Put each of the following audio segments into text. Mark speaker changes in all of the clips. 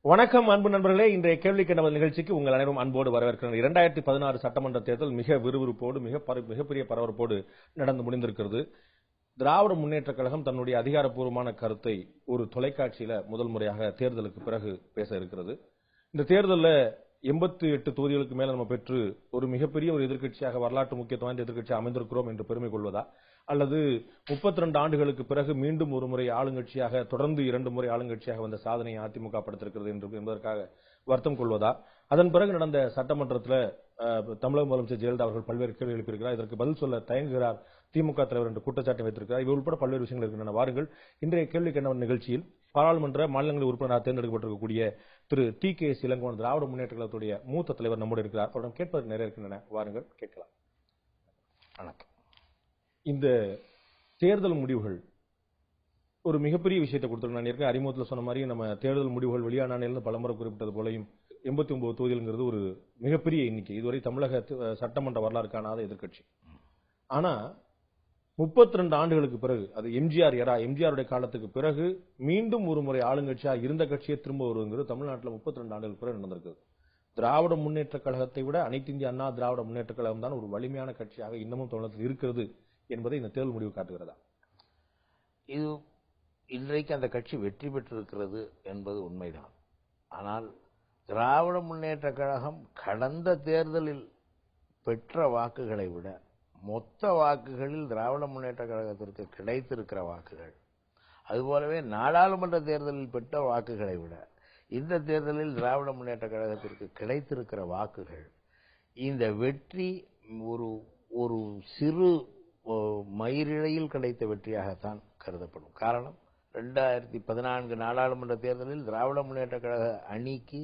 Speaker 1: வணக்கம் அன்பு நண்பர்களே, இன்றைய கேள்விக்கு நமது நிகழ்ச்சிக்கு உங்கள் அனைவரும் அன்போடு வரவேற்கிறேன். 2016 சட்டமன்ற தேர்தல் மிக விறுவிறுப்போடு மிகப்பெரிய பரபரப்போடு நடந்து முடிந்திருக்கிறது. திராவிட முன்னேற்ற கழகம் தன்னுடைய அதிகாரப்பூர்வமான கருத்தை ஒரு தொலைக்காட்சியில முதல் முறையாக தேர்தலுக்கு பிறகு பேச இருக்கிறது. இந்த தேர்தலில் 88 தொகுதிகளுக்கு மேல நம்ம பெற்று ஒரு மிகப்பெரிய ஒரு எதிர்க்கட்சியாக, வரலாற்று முக்கியத்துவம் வாய்ந்த எதிர்க்கட்சியாக அமைந்திருக்கிறோம் என்று பெருமை கொள்வதா, அல்லது 32 ஆண்டுகளுக்கு பிறகு மீண்டும் ஒரு முறை ஆளுங்கட்சியாக, தொடர்ந்து 2 முறை ஆளுங்கட்சியாக வந்த சாதனையை அதிமுக படுத்திருக்கிறது என்பதற்காக வருத்தம் கொள்வதா? அதன் பிறகு நடந்த சட்டமன்றத்தில் தமிழக முதலமைச்சர் ஜெயலலிதா அவர்கள் பல்வேறு கேள்வி எழுப்பியிருக்கிறார். இதற்கு பதில் சொல்ல தயங்குகிறார் திமுக தலைவர் என்று குற்றச்சாட்டை வைத்திருக்கிறார். இவை உட்பட பல்வேறு விஷயங்கள் இருக்கின்றன. வாருங்கள், இன்றைய கேள்வி கண்ணவன் நிகழ்ச்சியில் பாராளுமன்ற மாநிலங்களின் உறுப்பினராக தேர்ந்தெடுக்கப்பட்டிருக்கக்கூடிய திரு TKS இளங்கோவன், திராவிட முன்னேற்ற கழகத்துடைய மூத்த தலைவர் நம்மோடு இருக்கிறார். அவரிடம் கேட்பதற்கு நிறைய இருக்கின்றன. வாருங்கள், கேட்கலாம்.
Speaker 2: வணக்கம்.
Speaker 1: இந்த தேர்தல் முடிவுகள் ஒரு மிகப்பெரிய விஷயத்தை கொடுத்திருக்கு. நான் ஏற்கனவே அறிமுகத்தில் சொன்ன மாதிரி, நம்ம தேர்தல் முடிவுகள் வெளியான பலமுறை குறிப்பிட்டது போலையும் 89 தொகுதிகள்ங்கிறது ஒரு மிகப்பெரிய எண்ணிக்கை. இதுவரை தமிழக சட்டமன்ற வரலாறு காணாத எதிர்க்கட்சி. ஆனா 32 ஆண்டுகளுக்கு பிறகு, அது எம்ஜிஆருடைய காலத்துக்கு பிறகு மீண்டும் ஒரு முறை ஆளுங்கட்சியா இருந்த கட்சியை திரும்ப வருங்கிறது தமிழ்நாட்டில் 32 ஆண்டுகளுக்கு பிறகு நடந்திருக்கு. திராவிட முன்னேற்ற கழகத்தை விட அனைத்து இந்திய அண்ணா திராவிட முன்னேற்ற கழகம் தான் ஒரு வலிமையான கட்சியாக இன்னமும் தமிழகத்தில் இருக்கிறது என்பதை இந்த தேர்தல் முடிவு காட்டுகிறதா?
Speaker 2: இது இன்றைக்கு அந்த கட்சி வெற்றி பெற்றிருக்கிறது என்பது உண்மைதான். ஆனால் திராவிட முன்னேற்ற கழகம் கடந்த தேர்தலில் பெற்ற வாக்குகளை விட மொத்த வாக்குகளில் திராவிட முன்னேற்ற கழகத்திற்கு கிடைத்திருக்கிற வாக்குகள், அதுபோலவே நாடாளுமன்ற தேர்தலில் பெற்ற வாக்குகளை விட இந்த தேர்தலில் திராவிட முன்னேற்ற கழகத்திற்கு கிடைத்திருக்கிற வாக்குகள், இந்த வெற்றி ஒரு சிறு மயிரிழையில் கிடைத்த வெற்றியாகத்தான் கருதப்படும். காரணம், 2014 நாடாளுமன்ற தேர்தலில் திராவிட முன்னேற்ற கழக அணிக்கு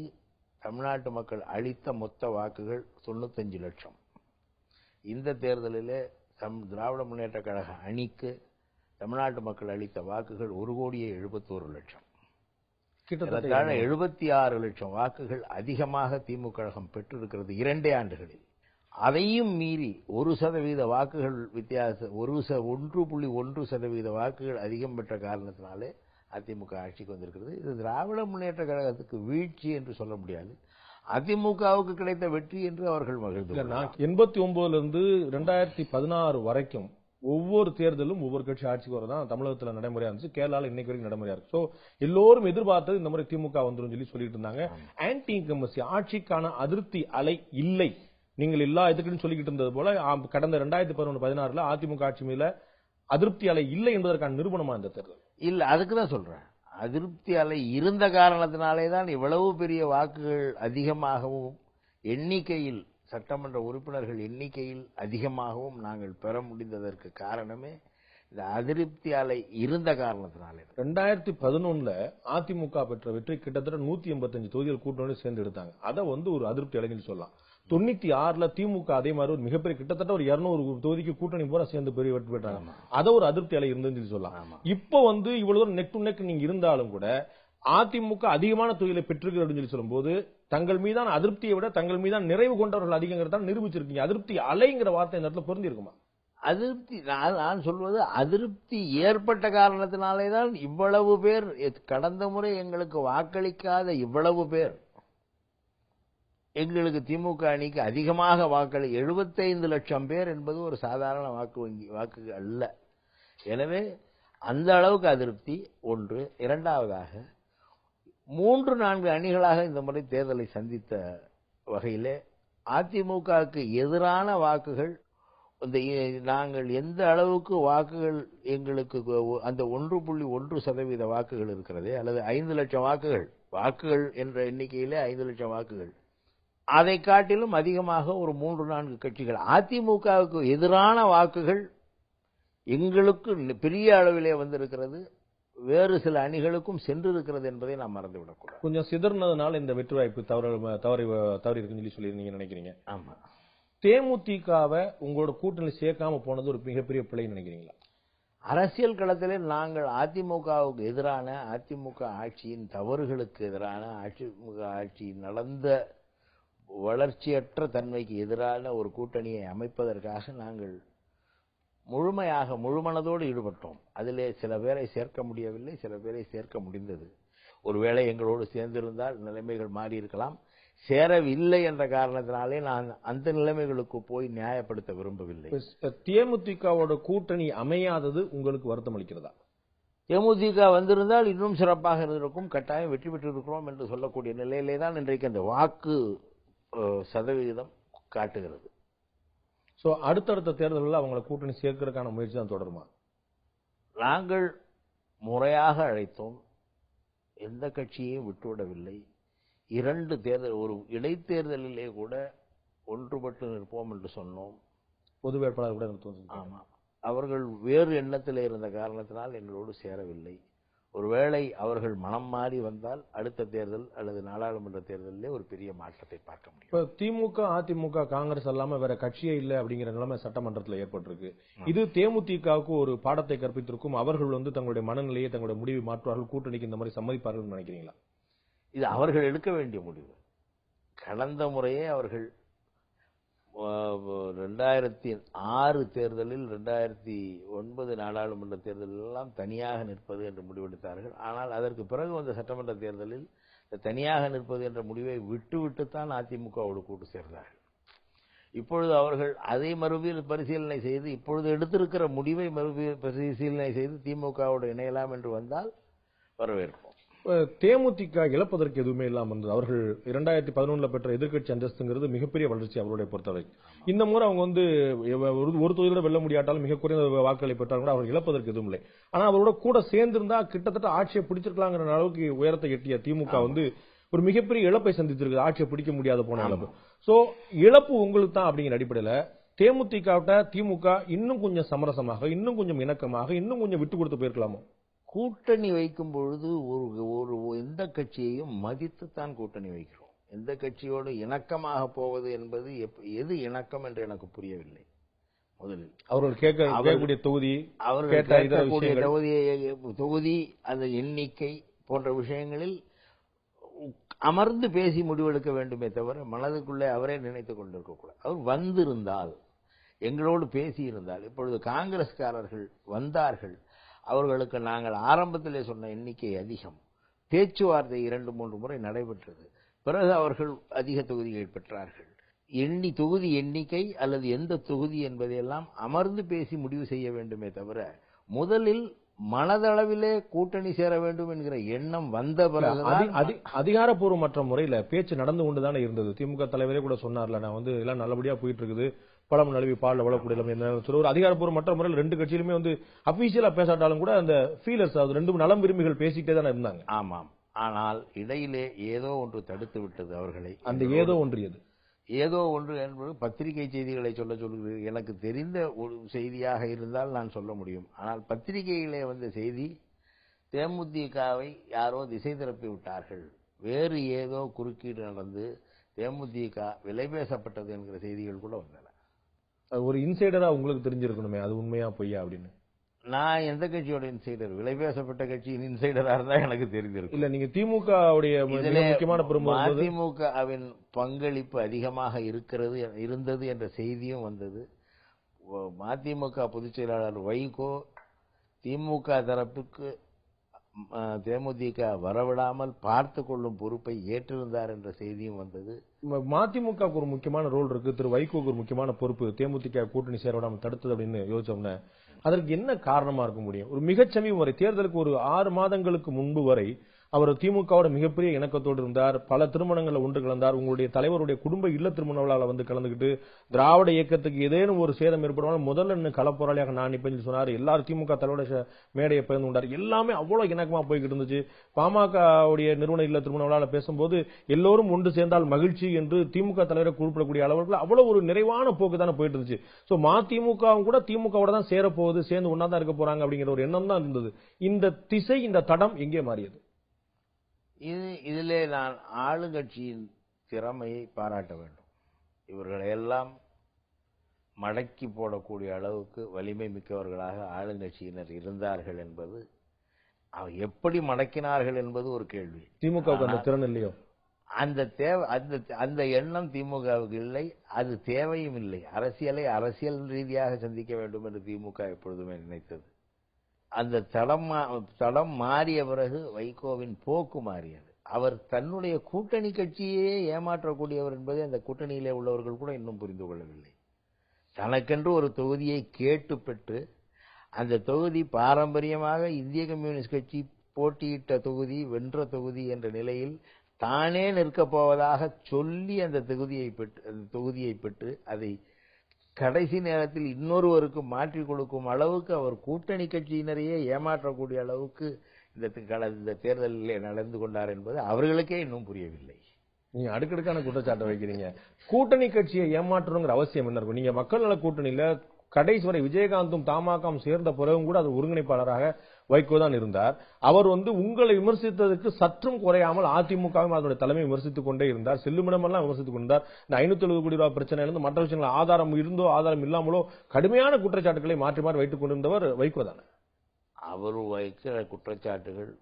Speaker 2: தமிழ்நாட்டு மக்கள் அளித்த மொத்த வாக்குகள் 95 லட்சம். இந்த தேர்தலிலே திராவிட முன்னேற்ற கழக அணிக்கு தமிழ்நாட்டு மக்கள் அளித்த வாக்குகள் 1,71,00,000. கிட்டத்தட்ட 76 லட்சம் வாக்குகள் அதிகமாக திமுக கழகம் பெற்றிருக்கிறது 2 ஆண்டுகளில். அதையும் மீறி 1% வாக்குகள் வித்தியாசம், 1.1% வாக்குகள் அதிகம் பெற்ற காரணத்தினாலே அதிமுக ஆட்சிக்கு வந்திருக்கிறது. இது திராவிட முன்னேற்ற கழகத்துக்கு வீழ்ச்சி என்று சொல்ல முடியாது, அதிமுகவுக்கு கிடைத்த வெற்றி என்று அவர்கள் மகிழ்ந்தார்.
Speaker 1: 89 2016 வரைக்கும் ஒவ்வொரு தேர்தலும் ஒவ்வொரு கட்சி ஆட்சிக்கு வரதான் தமிழகத்தில் நடைமுறையா இருந்துச்சு. கேரளாவில் இன்னைக்கு வரைக்கும் நடைமுறையா இருக்கு. சோ எல்லோரும் எதிர்பார்த்தது இந்த முறை திமுக வந்துரும் சொல்லிட்டு இருந்தாங்க. ஆன்டி இன்கம்பன்சி, ஆட்சிக்கான அதிருப்தி அலை இல்லை. நீங்கள் எல்லா எதிர்க்கட்சியும் சொல்லிக்கிட்டு இருந்தது போல கடந்த 2011-16 அதிமுக ஆட்சி மீது அதிருப்தி அலை இல்லை என்பதற்கான நிரூபணமா இந்த தேர்தல்
Speaker 2: இல்ல. அதுக்குதான் சொல்றேன், அதிருப்தி அலை இருந்த காரணத்தினாலே தான் இவ்வளவு பெரிய வாக்குகள் அதிகமாகவும், எண்ணிக்கையில் சட்டமன்ற உறுப்பினர்கள் எண்ணிக்கையில் அதிகமாகவும் நாங்கள் பெற முடிந்ததற்கு காரணமே இந்த அதிருப்தி அலை இருந்த காரணத்தினாலே.
Speaker 1: 2011 அதிமுக பெற்ற வெற்றி கிட்டத்தட்ட 185 தொகுதிகள் கூட்டணி சேர்ந்து எடுத்தாங்க. அதை ஒரு அதிருப்தி அலைன்னு சொல்லலாம். 96 திமுக அதே மாதிரி ஒரு மிகப்பெரிய கிட்டத்தட்ட ஒரு 200 தொகுதிக்கு கூட்டணி போற சேர்ந்து பெரிய வெற்றி பெற்றாங்க. அதை ஒரு அதிருப்தி அலை இருந்துன்னு சொல்லலாம். இப்போ இவ்வளவு தூரம் நெக் டு நெக் நீங்க இருந்தாலும் கூட அதிமுக அதிகமான தொகுதிகளை பெற்றிருக்கிறது சொல்லும் போது தங்கள் மீதான அதிருப்தியை விட தங்கள் மீதான நிறைவு கொண்டவர்கள் அதிகங்கிறத நிரூபிச்சிருக்கீங்க. அதிருப்தி அலைங்கிற வார்த்தை இந்த இடத்துல பொருந்தி இருக்குமா?
Speaker 2: அதிருப்தி, நான் சொல்வது அதிருப்தி ஏற்பட்ட காரணத்தினாலே தான் இவ்வளவு பேர், கடந்த முறை எங்களுக்கு வாக்களிக்காத இவ்வளவு பேர் எங்களுக்கு திமுக அணிக்கு அதிகமாக 75 லட்சம் பேர் என்பது ஒரு சாதாரண வாக்கு அல்ல. எனவே அந்த அளவுக்கு அதிருப்தி ஒன்று. இரண்டாவதாக 3-4 அணிகளாக இந்த முறை தேர்தலை சந்தித்த வகையிலே அதிமுகவுக்கு எதிரான வாக்குகள், நாங்கள் எந்த அளவுக்கு வாக்குகள் எங்களுக்கு அந்த 1.1% வாக்குகள் இருக்கிறதே, அல்லது 5 லட்சம் வாக்குகள் என்ற எண்ணிக்கையிலே 5 லட்சம் வாக்குகள், அதை காட்டிலும் அதிகமாக ஒரு 3-4 கட்சிகள் அதிமுகவுக்கு எதிரான வாக்குகள் எங்களுக்கு பெரிய அளவிலே வந்திருக்கிறது. வேறு சில அணிகளுக்கும் சென்றிருக்கிறது என்பதை நாம் மறந்துவிடக்கூடாது.
Speaker 1: கொஞ்சம் சிதறினதுனால இந்த வெற்றி வாய்ப்பு தவறி இருக்குன்னு சொல்லி நீங்க நினைக்கிறீங்க?
Speaker 2: ஆமா.
Speaker 1: தேமுதிகவை உங்களோட கூட்டணி சேர்க்காம போனது ஒரு மிகப்பெரிய பிழைன்னு நினைக்கிறீங்களா?
Speaker 2: அரசியல் களத்திலே நாங்கள் அதிமுகவுக்கு எதிரான, அதிமுக ஆட்சியின் தவறுகளுக்கு எதிரான, அதிமுக ஆட்சி நடந்த வளர்ச்சியற்ற தன்மைக்கு எதிரான ஒரு கூட்டணியை அமைப்பதற்காக நாங்கள் முழுமனதோடு ஈடுபட்டோம். அதிலே சில பேரை சேர்க்க முடியவில்லை, சில பேரை சேர்க்க முடிந்தது. ஒருவேளை எங்களோடு சேர்ந்திருந்தால் நிலைமைகள் மாறி இருக்கலாம். சேரவில்லை என்ற காரணத்தினாலே நான் அந்த நிலைமைகளுக்கு போய் நியாயப்படுத்த விரும்பவில்லை.
Speaker 1: தேமுதிகவோட கூட்டணி அமையாதது உங்களுக்கு வருத்தம் அளிக்கிறதா?
Speaker 2: தேமுதிக வந்திருந்தால் இன்னும் சிறப்பாக இருந்திருக்கும், கட்டாயம் வெற்றி பெற்றிருக்கிறோம் என்று சொல்லக்கூடிய நிலையிலே தான் இன்றைக்கு அந்த வாக்கு சதவிகிதம் காட்டுகிறது.
Speaker 1: சோ அடுத்தடுத்த தேர்தல்களில் அவங்களை கூட்டணி சேர்க்கிறதுக்கான முயற்சி தான் தொடருமா?
Speaker 2: நாங்கள் முறையாக அழைத்தோம், எந்த கட்சியையும் விட்டுவிடவில்லை. 2 தேர்தல், ஒரு இடைத்தேர்தலிலே கூட ஒன்றுபட்டு நிற்போம் என்று சொன்னோம்.
Speaker 1: பொது வேட்பாளர் கூட நிறுத்துவோம்.
Speaker 2: ஆமாம், அவர்கள் வேறு எண்ணத்தில் இருந்த காரணத்தினால் எங்களோடு சேரவில்லை. ஒருவேளை அவர்கள் மனம் மாறி வந்தால் அடுத்த தேர்தல் அல்லது நாடாளுமன்ற தேர்தலிலே ஒரு பெரிய மாற்றத்தை பார்க்க முடியும்.
Speaker 1: இப்ப திமுக, அதிமுக, காங்கிரஸ் அல்லாம வேற கட்சியே இல்லை அப்படிங்கிற நிலைமை சட்டமன்றத்தில் ஏற்பட்டிருக்கு. இது தேமுதிகவுக்கு ஒரு பாடத்தை கற்பித்திருக்கும். அவர்கள் தங்களுடைய மனநிலையை, தங்களுடைய முடிவை மாற்றுவார்கள், கூட்டணிக்கு இந்த மாதிரி சம்மதிப்பார்கள் நினைக்கிறீங்களா?
Speaker 2: இது அவர்கள் எடுக்க வேண்டிய முடிவு. கடந்த முறையே அவர்கள் 2006 தேர்தலில், 2009 நாடாளுமன்ற தேர்தலில் எல்லாம் தனியாக நிற்பது என்று முடிவெடுத்தார்கள். ஆனால் அதற்கு பிறகு வந்த சட்டமன்ற தேர்தலில் தனியாக நிற்பது என்ற முடிவை விட்டுவிட்டுத்தான் அதிமுகவோடு கூட்டு சேர்ந்தார்கள். இப்பொழுது அவர்கள் அதை பரிசீலனை செய்து, இப்பொழுது எடுத்திருக்கிற முடிவை பரிசீலனை செய்து திமுகவோடு இணையலாம் என்று வந்தால் வரவேற்போம்.
Speaker 1: தேமுதிக இழப்பதற்கு எதுவுமே இல்லாம இருந்தது. அவர்கள் 2011 பெற்ற எதிர்க்கட்சி அந்தஸ்துங்கிறது மிகப்பெரிய வளர்ச்சி அவருடைய பொறுத்தவரை. இந்த முறை அவங்க ஒரு தொகுதியோட வெல்ல முடியாட்டாலும் மிக குறைந்த வாக்குகளை பெற்றாலும் கூட அவர் இழப்பதற்கு எதுவும் இல்லை. ஆனா அவரோட கூட சேர்ந்திருந்தா கிட்டத்தட்ட ஆட்சியை பிடிச்சிருக்கலாங்கிற அளவுக்கு உயரத்தை எட்டிய திமுக ஒரு மிகப்பெரிய இழப்பை சந்தித்திருக்கு, ஆட்சியை பிடிக்க முடியாத போன இழப்பு. சோ இழப்பு உங்களுக்கு தான் அப்படிங்கிற அடிப்படையில தேமுதிக திமுக இன்னும் கொஞ்சம் சமரசமாக, இன்னும் கொஞ்சம் இணக்கமாக, இன்னும் கொஞ்சம் விட்டு கொடுத்து போயிருக்கலாமோ?
Speaker 2: கூட்டணி வைக்கும் பொழுது ஒரு எந்த கட்சியையும் மதித்துத்தான் கூட்டணி வைக்கிறோம். எந்த கட்சியோடு இணக்கமாக போவது என்பது எது இணக்கம் என்று எனக்கு புரியவில்லை. முதலில் அவர்கள்
Speaker 1: கேட்கக்கூடிய தொகுதி,
Speaker 2: அவர்கள் தொகுதி, அந்த எண்ணிக்கை போன்ற விஷயங்களில் அமர்ந்து பேசி முடிவெடுக்க வேண்டுமே தவிர மனதுக்குள்ளே அவரே நினைத்துக் கொண்டிருக்க கூடாது. அவர் வந்திருந்தால், எங்களோடு பேசியிருந்தால், இப்பொழுது காங்கிரஸ்காரர்கள் வந்தார்கள், அவர்களுக்கு நாங்கள் ஆரம்பத்திலே சொன்ன எண்ணிக்கை அதிகம். பேச்சுவார்த்தை 2-3 முறை நடைபெற்றது. பிறகு அவர்கள் அதிக தொகுதிகள் பெற்றார்கள். தொகுதி எண்ணிக்கை அல்லது எந்த தொகுதி என்பதையெல்லாம் அமர்ந்து பேசி முடிவு செய்ய வேண்டுமே தவிர முதலில் மனதளவிலே கூட்டணி சேர வேண்டும் என்கிற எண்ணம் வந்த பிறகு
Speaker 1: அதிகாரப்பூர்வமற்ற முறையில பேச்சு நடந்து கொண்டுதானே இருந்தது. திமுக தலைவரே கூட சொன்னார்ல, நான் எல்லாம் நல்லபடியா போயிட்டு இருக்குது, பழம் நழுவி பால் வளக்கூடிய ஒரு அதிகாரப்பூர்வ மற்ற முறையில் 2 கட்சியிலுமே அபிஷியலா பேசாட்டாலும் கூட அந்த ஃபீலர்ஸ், 2 நலம் விரும்பிகள் பேசிக்கிட்டே தானே இருந்தாங்க.
Speaker 2: ஆமாம், ஆனால் இடையிலே ஏதோ ஒன்று தடுத்து விட்டது அவர்களை.
Speaker 1: அந்த ஏதோ ஒன்று எது?
Speaker 2: ஏதோ ஒன்று என்பது பத்திரிகை செய்திகளை சொல்லுகிறது. எனக்கு தெரிந்த ஒரு செய்தியாக இருந்தால் நான் சொல்ல முடியும். ஆனால் பத்திரிகையிலே வந்த செய்தி, தேமுதிகவை யாரோ திசை திருப்பி விட்டார்கள், வேறு ஏதோ குறுக்கீடு நடந்து தேமுதிக விலை பேசப்பட்டது என்கிற செய்திகள் கூட வந்தன.
Speaker 1: ஒரு இன்சைடரா உங்களுக்கு தெரிஞ்சிருக்கணுமே, அது உண்மையா பொய்யா அப்படின்னு.
Speaker 2: நான் எந்த கட்சியோட இன்சைடர்? விலை பேசப்பட்ட கட்சியின் இன்சைடரா இருந்தா எனக்கு தெரிஞ்சிருக்கும்.
Speaker 1: இல்ல, நீங்க திமுகவுடைய முக்கியமான
Speaker 2: மதிமுகவின் பங்களிப்பு அதிகமாக இருந்தது என்ற செய்தியும் வந்தது. மதிமுக பொதுச் செயலாளர் வைகோ திமுக தரப்புக்கு தேமுதிக வரவிடாமல் பார்த்து கொள்ளும் பொறுப்பை ஏற்றிருந்தார் என்ற செய்தியும் வந்தது.
Speaker 1: மதிமுக ஒரு முக்கியமான ரோல் இருக்கு, திரு வைகோக்கு ஒரு முக்கியமான பொறுப்பு தேமுதிக கூட்டணி சேர விடாமல் தடுத்தது அப்படின்னு யோசிச்சோம்னா அதற்கு என்ன காரணமா இருக்க முடியும்? ஒரு மிகச்சமீப வரை தேர்தலுக்கு ஒரு 6 மாதங்களுக்கு முன்பு வரை அவர் திமுகவோட மிகப்பெரிய இணக்கத்தோடு இருந்தார், பல திருமணங்களை ஒன்று கலந்தார். உங்களுடைய தலைவருடைய குடும்ப இல்ல திருமண விழாவில் கலந்துகிட்டு திராவிட இயக்கத்துக்கு ஏதேனும் ஒரு சேதம் ஏற்படுவாங்க முதல்ல களப்போராளியாக நான் நிப்பேன்னு சொன்னார். எல்லாரும் திமுக தலைவருடைய மேடையை பகிர்ந்து கொண்டார். எல்லாமே அவ்வளவு இணக்கமா போய்கிட்டு இருந்துச்சு. பாமகவுடைய நிறுவன இல்ல திருமண விழாவில் பேசும்போது எல்லோரும் ஒன்று சேர்ந்தால் மகிழ்ச்சி என்று திமுக தலைவரை குறிப்பிடக்கூடிய அளவுக்கு அவ்வளவு ஒரு நிறைவான போக்கு தானே போயிட்டு இருந்துச்சு. சோ மதிமுகவும் கூட திமுகவோட தான் சேரப்போகுது, சேர்ந்து ஒன்னா தான் இருக்க போறாங்க அப்படிங்கிற ஒரு எண்ணம் தான் இருந்தது. இந்த திசை, இந்த தடம் எங்கே மாறியது?
Speaker 2: இதிலே நான் ஆளுங்கட்சியின் திறமையை பாராட்ட வேண்டும். இவர்களை எல்லாம் மடக்கி போடக்கூடிய அளவுக்கு வலிமை மிக்கவர்களாக ஆளுங்கட்சியினர் இருந்தார்கள் என்பது, எப்படி மடக்கினார்கள் என்பது ஒரு கேள்வி.
Speaker 1: திமுகவுக்கு அந்த திறன் இல்லையோ?
Speaker 2: அந்த எண்ணம் திமுகவுக்கு இல்லை, அது தேவையும் இல்லை. அரசியலை அரசியல் ரீதியாக சந்திக்க வேண்டும் என்று திமுக எப்பொழுதுமே நினைத்தது. அந்த தடம் மாறிய பிறகு வைகோவின் போக்கு மாறியது. அவர் தன்னுடைய கூட்டணி கட்சியே ஏமாற்றக்கூடியவர் என்பதை அந்த கூட்டணியிலே உள்ளவர்கள் கூட இன்னும் புரிந்து கொள்ளவில்லை. தனக்கென்று ஒரு தொகுதியை கேட்டு பெற்று, அந்த தொகுதி பாரம்பரியமாக இந்திய கம்யூனிஸ்ட் கட்சி போட்டியிட்ட தொகுதி, வென்ற தொகுதி என்ற நிலையில் தானே நிற்கப் போவதாக சொல்லி அந்த தொகுதியை பெற்று அதை கடைசி நேரத்தில் இன்னொருவருக்கு மாற்றிக் கொடுக்கும் அளவுக்கு அவர் கூட்டணி கட்சியினரையே ஏமாற்றக்கூடிய அளவுக்கு இந்த தேர்தலிலே நடந்து கொண்டார் என்பது அவர்களுக்கே இன்னும் புரியவில்லை.
Speaker 1: நீங்க அடுக்கடுக்கான குற்றச்சாட்டை வைக்கிறீங்க. கூட்டணி கட்சியை ஏமாற்றணுங்கிற அவசியம் என்ன இருக்கும்? நீங்க மக்கள் நல கூட்டணியில கடைசி வரை விஜயகாந்தும் தமாகவும் சேர்ந்த பிறகும் கூட அது ஒருங்கிணைப்பாளராக வைகோ தான் இருந்தார். அவர் உங்களை விமர்சித்ததற்கு சற்றும் குறையாமல் அதிமுகவும் அதனுடைய தலைமை விமர்சித்துக் கொண்டே இருந்தார். செல்லுமிடமெல்லாம் விமர்சித்துக் கொண்டார். இந்த 570 கோடி ரூபாய் பிரச்சனையிலிருந்து மற்ற விஷயங்கள் ஆதாரம் இருந்தோ ஆதாரம் இல்லாமலோ கடுமையான குற்றச்சாட்டுகளை மாற்றி மாற்றி வைத்துக் கொண்டிருந்தவர் வைகோ தானே.
Speaker 2: அவர் வைக்கிற குற்றச்சாட்டுகள்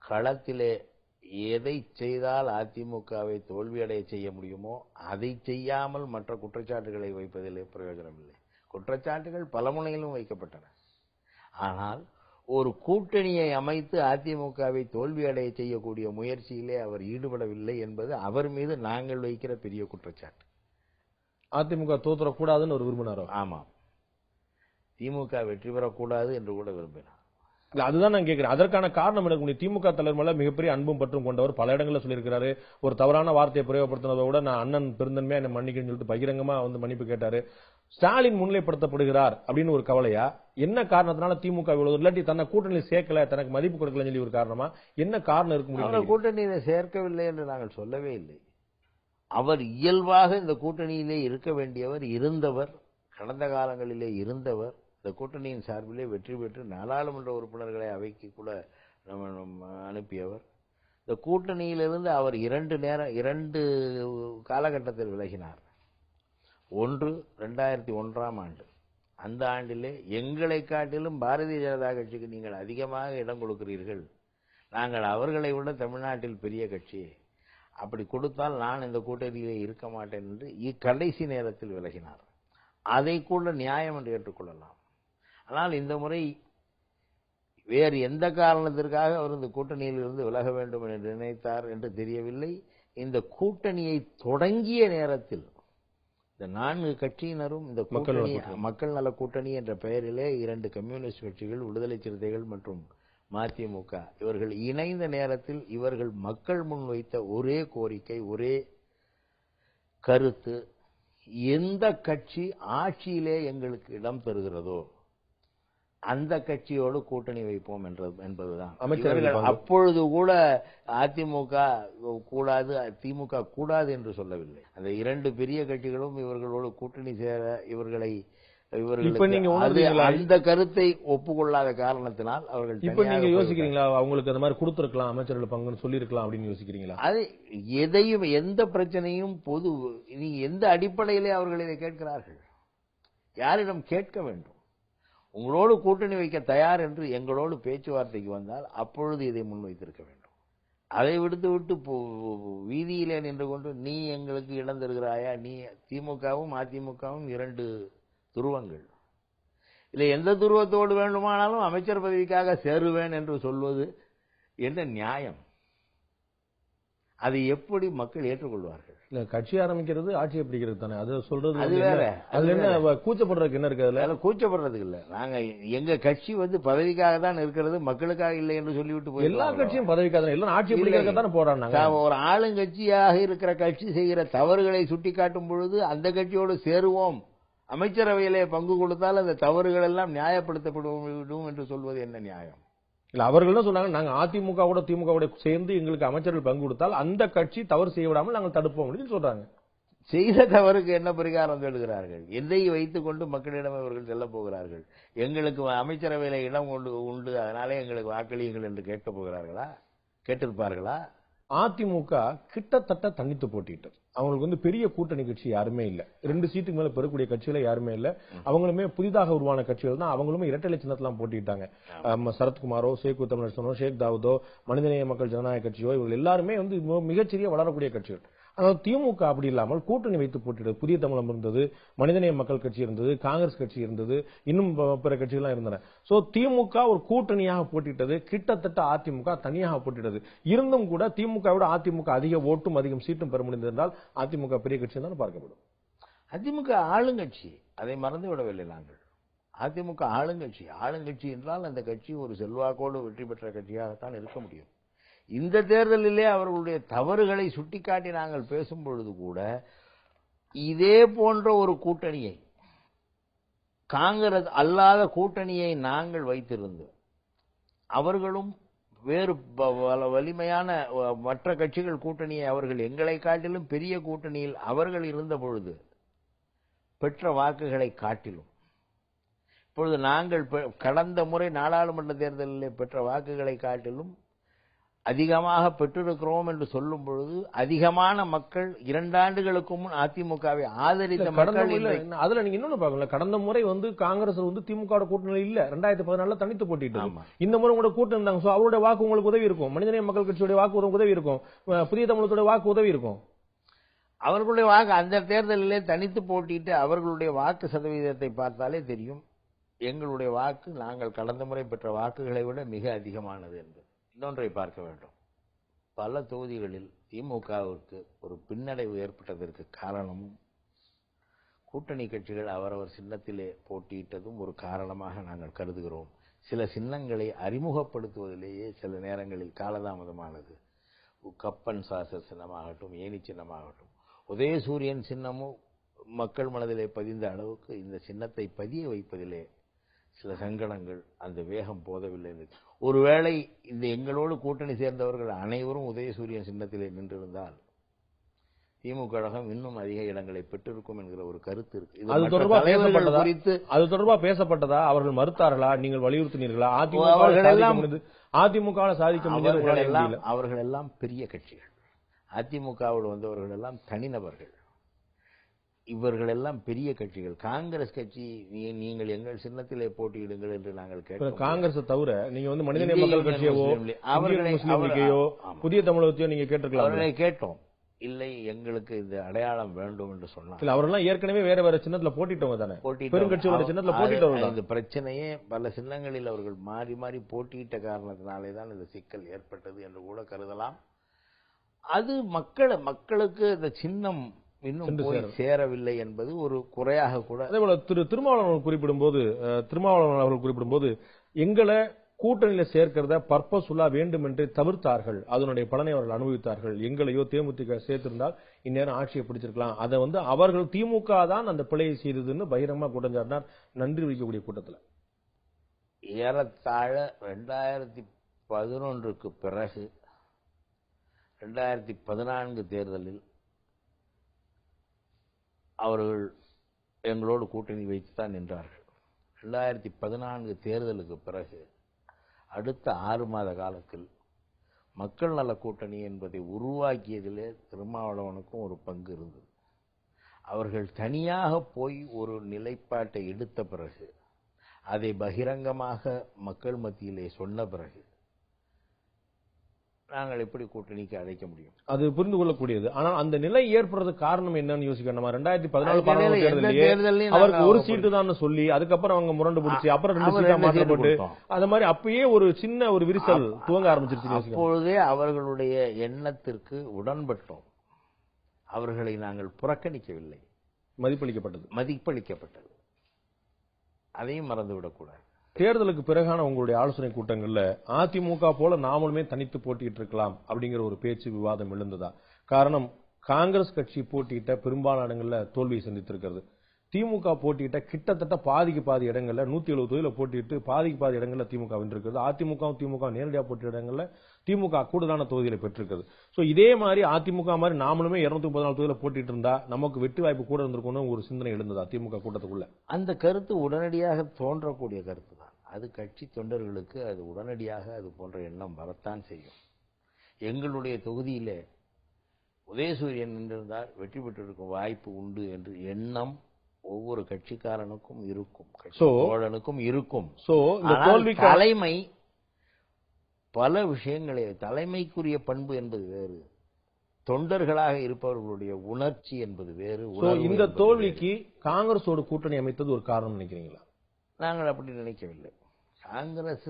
Speaker 2: களத்திலே எதை செய்தால் அதிமுகவை தோல்வியடைய செய்ய முடியுமோ அதை செய்யாமல் மற்ற குற்றச்சாட்டுகளை வைப்பதிலே பிரயோஜனம் இல்லை. குற்றச்சாட்டுகள் பல முனையிலும் வைக்கப்பட்டன. ஆனால் ஒரு கூட்டணியை அமைத்து அதிமுகவை தோல்வியடைய செய்யக்கூடிய முயற்சியிலே அவர் ஈடுபடவில்லை என்பது அவர் மீது நாங்கள் வைக்கிற பெரிய குற்றச்சாட்டு.
Speaker 1: அதிமுக தோற்றக்கூடாதுன்னு ஒரு விரும்பினாரோ?
Speaker 2: ஆமாம், திமுக வெற்றி பெறக்கூடாது என்று கூட விரும்பினார்.
Speaker 1: அதுதான் நான் கேட்கிறேன். அதற்கான காரணம் எனக்கு திமுக தலைவர் மேல மிகப்பெரிய அன்பும் பற்றும் கொண்டவர். பல இடங்களில் சொல்லியிருக்கிறாரு. ஒரு தவறான வார்த்தையை பிரயோகப்படுத்தினதை விட நான் அண்ணன் பெருந்தன்மையா என்ன மன்னிக்கன்னு சொல்லிட்டு பகிரங்கமா மன்னிப்பு கேட்டாரு. ஸ்டாலின் முன்னிலைப்படுத்தப்படுகிறார் அப்படின்னு ஒரு கவலையா? என்ன காரணத்தினால திமுக இல்லாட்டி தன்னை கூட்டணியில் சேர்க்கல, தனக்கு மதிப்பு கொடுக்கலன்னு சொல்லி ஒரு காரணமா? என்ன காரணம் இருக்க முடியும்?
Speaker 2: கூட்டணியில சேர்க்கவில்லை என்று நாங்கள் சொல்லவே இல்லை. அவர் இயல்பாக இந்த கூட்டணியிலே இருக்க வேண்டியவர், இருந்தவர், கடந்த காலங்களிலே இருந்தவர். இந்த கூட்டணியின் சார்பிலே வெற்றி பெற்று நாடாளுமன்ற உறுப்பினர்களை அவைக்கு கூட அனுப்பியவர். இந்த கூட்டணியிலிருந்து அவர் இரண்டு காலகட்டத்தில் விலகினார். ஒன்று 2001ஆம் ஆண்டு. அந்த ஆண்டிலே எங்களை காட்டிலும் பாரதிய ஜனதா கட்சிக்கு நீங்கள் அதிகமாக இடம் கொடுக்கிறீர்கள், நாங்கள் அவர்களை விட தமிழ்நாட்டில் பெரிய கட்சி, அப்படி கொடுத்தால் நான் இந்த கூட்டணியிலே இருக்க மாட்டேன் என்று கடைசி நேரத்தில் விலகினார். அதை கூட நியாயம் என்று ஏற்றுக்கொள்ளலாம். ஆனால் இந்த முறை வேறு எந்த காரணத்திற்காக அவர் இந்த கூட்டணியில் இருந்து விலக வேண்டும் என்று நினைத்தார் என்று தெரியவில்லை. இந்த கூட்டணியை தொடங்கிய நேரத்தில் இந்த 4 கட்சியினரும் இந்த மக்கள் நல கூட்டணி என்ற பெயரிலே 2 கம்யூனிஸ்ட் கட்சிகள், விடுதலை சிறுத்தைகள் மற்றும் மதிமுக இவர்கள் இணைந்த நேரத்தில் இவர்கள் மக்கள் முன் வைத்த ஒரே கோரிக்கை, ஒரே கருத்து, எந்த கட்சி ஆட்சியிலே எங்களுக்கு இடம் தருகிறதோ அந்த கட்சியோடு கூட்டணி வைப்போம் என்பதுதான். அப்பொழுது கூட அதிமுக கூடாது, திமுக கூடாது என்று சொல்லவில்லை. அந்த 2 பெரிய கட்சிகளும் இவர்களோடு கூட்டணி சேர அந்த கருத்தை ஒப்புக்கொள்ளாத காரணத்தினால் அவர்கள்.
Speaker 1: இப்ப நீங்க யோசிக்கிறீங்களா அவங்களுக்கு அந்த மாதிரி கொடுத்திருக்கலாம், அமைச்சர்கள் பங்குன்னு சொல்லியிருக்கலாம் அப்படின்னு யோசிக்கிறீங்களா?
Speaker 2: அது எதையும், எந்த பிரச்சனையும் பொது, நீங்க எந்த அடிப்படையிலே அவர்கள் இதை கேட்கிறார்கள்? யாரிடம் கேட்க வேண்டும்? உங்களோடு கூட்டணி வைக்க தயார் என்று எங்களோடு பேச்சுவார்த்தைக்கு வந்தால் அப்பொழுது இதை முன்வைத்திருக்க வேண்டும். அதை விடுத்து வீதியிலே நின்று கொண்டு நீ எங்களுக்கு இடம் தருகிறாயா? நீ திமுகவும் அதிமுகவும் 2 துருவங்கள், இல்லை எந்த துருவத்தோடு வேண்டுமானாலும் அமைச்சர் பதவிக்காக சேருவேன் என்று சொல்வது என்ன நியாயம்? அதை எப்படி மக்கள் ஏற்றுக்கொள்வார்கள்?
Speaker 1: கட்சி ஆரம்பிக்கிறது ஆட்சியை பிடிக்கிறது தானே, அது சொல்றது அதுல என்ன கூச்சப்படுறதுக்கு என்ன இருக்கு? அதுல
Speaker 2: கூச்சப்படுறதுக்கு இல்ல. நாங்க எங்க கட்சி பதவிக்காக தான் இருக்கிறது, மக்களுக்காக இல்லை என்று சொல்லிவிட்டு போய்
Speaker 1: எல்லா கட்சியும் பதவிக்காக தான், எல்லாம் ஆட்சி பிடிக்கிறதுக்கு தானே போறாங்க.
Speaker 2: ஒரு ஆளுங்கட்சியாக இருக்கிற கட்சி செய்கிற தவறுகளை சுட்டிக்காட்டும் பொழுது அந்த கட்சியோடு சேருவோம், அமைச்சரவையிலே பங்கு கொடுத்தால் அந்த தவறுகள் எல்லாம் நியாயப்படுத்தப்படும் என்று சொல்வது என்ன நியாயம்?
Speaker 1: இல்ல அவர்கள் தான் சொன்னாங்க, நாங்க அதிமுக கூட திமுக கூட சேர்ந்து எங்களுக்கு அமைச்சர்கள் பங்கு கொடுத்தால் அந்த கட்சி தவறு செய்ய விடாமல் நாங்கள் தடுப்போம் அப்படின்னு சொல்றாங்க.
Speaker 2: செய்த தவறுக்கு என்ன பரிகாரம் தேடுகிறார்கள்? எதை வைத்துக் கொண்டு மக்களிடம் அவர்கள் செல்ல போகிறார்கள்? எங்களுக்கு அமைச்சரவையில இடம் உண்டு, அதனாலே எங்களுக்கு வாக்களியுங்கள் என்று கேட்க போகிறார்களா? கேட்டிருப்பார்களா?
Speaker 1: அதிமுக கிட்டத்தட்ட தனித்து போட்டிட்டது. அவங்களுக்கு பெரிய கூட்டணி கட்சி யாருமே இல்ல. 2 சீட்டுக்கு மேல பெறக்கூடிய கட்சியில யாருமே இல்ல. அவங்களுமே புதிதாக உருவான கட்சிகள் தான். அவங்களுமே இரட்டை சின்னத்தெல்லாம் போட்டிட்டாங்க. சரத்குமாரோ, சேக்கு தமிழரசனோ, ஷேக் தாவூதோ, மனிதநேய மக்கள் ஜனநாயக கட்சியோ, இவர்கள் எல்லாருமே மிகச்சிறிய வளரக்கூடிய கட்சிகள். ஆனால் திமுக அப்படி இல்லாமல் கூட்டணி வைத்து போட்டியிட்டது. புதிய தமிழகம் இருந்தது, மனிதநேய மக்கள் கட்சி இருந்தது, காங்கிரஸ் கட்சி இருந்தது, இன்னும் பிற கட்சிகள்லாம் இருந்தன. சோ திமுக ஒரு கூட்டணியாக போட்டியிட்டது, கிட்டத்தட்ட அதிமுக தனியாக போட்டியிட்டது. இருந்தும் கூட திமுக விட அதிமுக அதிக ஓட்டும் அதிகம் சீட்டும் பெற முடிந்தது என்றால் அதிமுக பெரிய கட்சி தான் பார்க்கப்படும்.
Speaker 2: அதிமுக ஆளுங்கட்சி, அதை மறந்து விடவில்லை நாங்கள். அதிமுக ஆளுங்கட்சி. ஆளுங்கட்சி என்றால் அந்த கட்சி ஒரு செல்வாக்கோடு வெற்றி பெற்ற கட்சியாகத்தான் இருக்க முடியும். இந்த தேர்தலிலே அவர்களுடைய தவறுகளை சுட்டிக்காட்டி நாங்கள் பேசும் பொழுது கூட இதே போன்ற ஒரு கூட்டணியை, காங்கிரஸ் அல்லாத கூட்டணியை நாங்கள் வைத்திருந்தோம். அவர்களும் வேறு வலிமையான மற்ற கட்சிகள் கூட்டணியை அவர்கள் எங்களை காட்டிலும் பெரிய கூட்டணியில் அவர்கள் இருந்த பொழுது பெற்ற வாக்குகளை காட்டிலும் இப்பொழுது நாங்கள் கடந்த முறை நாடாளுமன்ற தேர்தலில் பெற்ற வாக்குகளை காட்டிலும் அதிகமாக பெற்றிருக்கிறோம் என்று சொல்லும் பொழுது அதிகமான மக்கள் 2 ஆண்டுகளுக்கு முன் அதிமுகவை ஆதரித்த மக்கள்.
Speaker 1: அதுல நீங்க இன்னொன்னு பாக்கல, கடந்த முறை காங்கிரஸ் திமுக கூட்டணி இல்ல, 2014 தனித்து போட்டிட்டு. இந்த முறை உங்களோட கூட்டணி இருந்தாங்க. அவருடைய வாக்கு உங்களுக்கு உதவி இருக்கும், மனிதநேய மக்கள் கட்சியுடைய வாக்கு உதவி இருக்கும், புதிய தமிழகத்துடைய வாக்கு உதவி இருக்கும்.
Speaker 2: அவர்களுடைய வாக்கு அந்த தேர்தலிலே தனித்து போட்டிட்டு அவர்களுடைய வாக்கு சதவீதத்தை பார்த்தாலே தெரியும் எங்களுடைய வாக்கு நாங்கள் கடந்த முறை பெற்ற வாக்குகளை விட மிக அதிகமானது என்று. இன்னொன்றை பார்க்க வேண்டும், பல தொகுதிகளில் திமுகவிற்கு ஒரு பின்னடைவு ஏற்பட்டதற்கு காரணமும் கூட்டணி கட்சிகள் அவரவர் சின்னத்திலே போட்டியிட்டதும் ஒரு காரணமாக நாங்கள் கருதுகிறோம். சில சின்னங்களை அறிமுகப்படுத்துவதிலேயே சில நேரங்களில் காலதாமதமானது. கப்பன் சாசர் சின்னமாகட்டும், ஏனி சின்னமாகட்டும், உதயசூரியன் சின்னமும் மக்கள் மனதிலே பதிந்த அளவுக்கு இந்த சின்னத்தை பதிய வைப்பதிலே சில சங்கடங்கள், அந்த வேகம் போதவில்லை. ஒருவேளை இந்த எங்களோடு கூட்டணி சேர்ந்தவர்கள் அனைவரும் உதயசூரியன் சின்னத்திலே நின்றிருந்தால் திமுக கழகம் இன்னும் அதிக இடங்களை பெற்றிருக்கும் என்கிற ஒரு கருத்து இருக்கு.
Speaker 1: அது தொடர்பாக பேசப்பட்டதா? அவர்கள் மறுத்தார்களா? நீங்கள் வலியுறுத்தினீர்களா? அதிமுக சாதிக்க முடியாது.
Speaker 2: அவர்கள் எல்லாம் பெரிய கட்சிகள். அதிமுகவோடு வந்தவர்கள் எல்லாம் தனிநபர்கள். இவர்கள் எல்லாம் பெரிய கட்சிகள். காங்கிரஸ் கட்சி நீங்கள் எங்கள் சின்னத்திலே போட்டியிடுங்கள் என்று நாங்கள் கேட்டோம்.
Speaker 1: காங்கிரஸ் தவிர நீங்க மனிதநேய மக்கள் கட்சியோ புதிய தமிழகத்தையோ நீங்க கேட்டிருக்கலாம்.
Speaker 2: அவர்களை கேட்டோம். இல்லை, எங்களுக்கு இந்த அடையாளம் வேண்டும் என்று சொன்னாங்க.
Speaker 1: அவர்கள் ஏற்கனவே வேற வேற சின்னத்துல போட்டிட்டவங்க தானே, பெருங்கட்சியோட சின்னத்துல போட்டிட்டவங்க.
Speaker 2: இந்த பிரச்சனையே பல சின்னங்களில் அவர்கள் மாறி மாறி போட்டியிட்ட காரணத்தினாலே தான் இந்த சிக்கல் ஏற்பட்டது என்று கூட கருதலாம். அது மக்களுக்கு இந்த சின்னம் இன்னும் போய் சேரவில்லை என்பது ஒரு குறையாக கூட.
Speaker 1: அதே போல திருமாவளவன் அவர்கள் குறிப்பிடும்போது எங்களை கூட்டணியில சேர்க்கிறத பர்பஸ்ஃபுல்லா வேண்டும் என்று தவிர்த்தார்கள். அதனுடைய பலனை அவர்கள் அனுபவித்தார்கள். எங்களையோ தேமுதிக சேர்த்திருந்தால் இந்நேரம் ஆட்சியை பிடிச்சிருக்கலாம். அதை அவர்கள் திமுக தான் அந்த பிழையை செய்ததுன்னு பகிரங்கமா குற்றஞ்சாட்டினார். நன்றி வைக்கக்கூடிய கூட்டத்தில்
Speaker 2: ஏறத்தாழ 2011க்கு பிறகு 2014 தேர்தலில் அவர்கள் எங்களோடு கூட்டணி வைத்துத்தான் நின்றார்கள். 2014 தேர்தலுக்கு பிறகு அடுத்த 6 மாத காலத்தில் மக்கள் நல கூட்டணி என்பதை உருவாக்கியதிலே திருமாவளவனுக்கும் ஒரு பங்கு இருந்தது. அவர்கள் தனியாக போய் ஒரு நிலைப்பாட்டை எடுத்த பிறகு, அதை பகிரங்கமாக மக்கள் மத்தியிலே சொன்ன பிறகு நாங்கள் எப்படி கூட்டணிக்கு அழைக்க முடியும்? அது
Speaker 1: புரிந்து கொள்ளக்கூடியது. ஆனால் அந்த நிலை ஏற்படுறதுக்கு காரணம் என்னன்னு யோசிக்கணும். 2014 அவருக்கு ஒரு சீட்டு தான் சொல்லி அதுக்கப்புறம் அவங்க முரண்டு பிடிச்சி அப்புறம் 2 சீட்டா மாற்றப்பட்டு அந்த மாதிரி அப்பயே ஒரு சின்ன ஒரு விரிசல் துவங்க ஆரம்பிச்சிருச்சு.
Speaker 2: அப்பொழுதே அவர்களுடைய எண்ணத்திற்கு உடன்பட்டோம். அவர்களை நாங்கள் புறக்கணிக்கவில்லை, மதிப்பளிக்கப்பட்டது. அதையும் மறந்துவிடக்கூடாது.
Speaker 1: தேர்தலுக்கு பிறகான உங்களுடைய ஆலோசனை கூட்டங்கள்ல அதிமுக போல நாமளுமே தனித்து போட்டிட்டு இருக்கலாம் அப்படிங்கிற ஒரு பேச்சு விவாதம் எழுந்ததா? காரணம், காங்கிரஸ் கட்சி போட்டியிட்ட பெரும்பாலான இடங்கள்ல தோல்வியை சந்தித்திருக்கிறது. திமுக போட்டியிட்ட கிட்டத்தட்ட பாதிக்கு பாதி இடங்கள்ல 170 தொகுதியில போட்டிட்டு பாதிக்கு பாதி இடங்கள்ல திமுக வென்றிருக்கிறது. திமுக நேரடியாக போட்டிய இடங்கள்ல திமுக கூடுதலான தொகுதிகளை பெற்றிருக்கிறது. சோ இதே மாதிரி அதிமுக மாதிரி நாமளுமே 214 தொகுதியில போட்டிட்டு இருந்தா நமக்கு வெற்றி வாய்ப்பு கூட இருந்திருக்கும் ஒரு சிந்தனை எழுந்ததா திமுக கூட்டத்துக்குள்ள?
Speaker 2: அந்த கருத்து உடனடியாக தோன்றக்கூடிய கருத்து தான். அது கட்சி தொண்டர்களுக்கு அது உடனடியாக அது போன்ற எண்ணம் வரத்தான் செய்யும். எங்களுடைய தொகுதியிலே உதயசூரியன் நின்றிருந்தால் வெற்றி பெற்றிருக்கும் வாய்ப்பு உண்டு என்று எண்ணம் ஒவ்வொரு கட்சிக்காரனுக்கும் இருக்கும், தோழனுக்கும் இருக்கும். தலைமை பல விஷயங்களே, தலைமைக்குரிய பண்பு என்பது வேறு, தொண்டர்களாக இருப்பவர்களுடைய உணர்ச்சி என்பது வேறு.
Speaker 1: இந்த தோல்விக்கு காங்கிரஸோட கூட்டணி அமைத்தது ஒரு காரணம் நினைக்கிறீங்களா?
Speaker 2: நாங்கள் அப்படி நினைக்கவில்லை. காங்கிரஸ்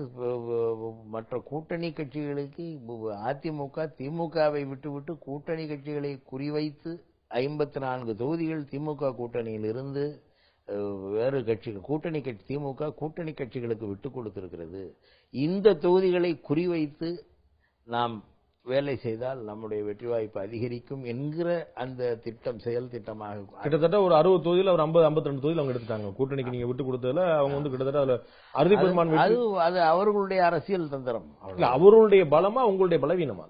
Speaker 2: மற்ற கூட்டணி கட்சிகளுக்கு அதிமுக திமுகவை விட்டுவிட்டு கூட்டணி கட்சிகளை குறிவைத்து 54 தொகுதிகள் திமுக கூட்டணியில் இருந்து வேறு கட்சிகள் கூட்டணி கட்சி திமுக கூட்டணி கட்சிகளுக்கு விட்டுக் கொடுத்திருக்கிறது. இந்த தொகுதிகளை குறிவைத்து நாம் வேலை செய்தால் நம்முடைய வெற்றி வாய்ப்பு அதிகரிக்கும் என்கிற அந்த திட்டம் செயல் திட்டமாக
Speaker 1: கிட்டத்தட்ட ஒரு 60 தொகுதியில் ஒரு 52 தொகுதியில் அவங்க எடுத்துட்டாங்க. கூட்டணிக்கு நீங்க விட்டு கொடுத்ததுல அவங்க வந்து கிட்டத்தட்ட அதுல அறுதி பெரும்பான்மை.
Speaker 2: அது அவர்களுடைய அரசியல் தந்திரம்.
Speaker 1: அவர்களுடைய பலமா உங்களுடைய பலவீனமா?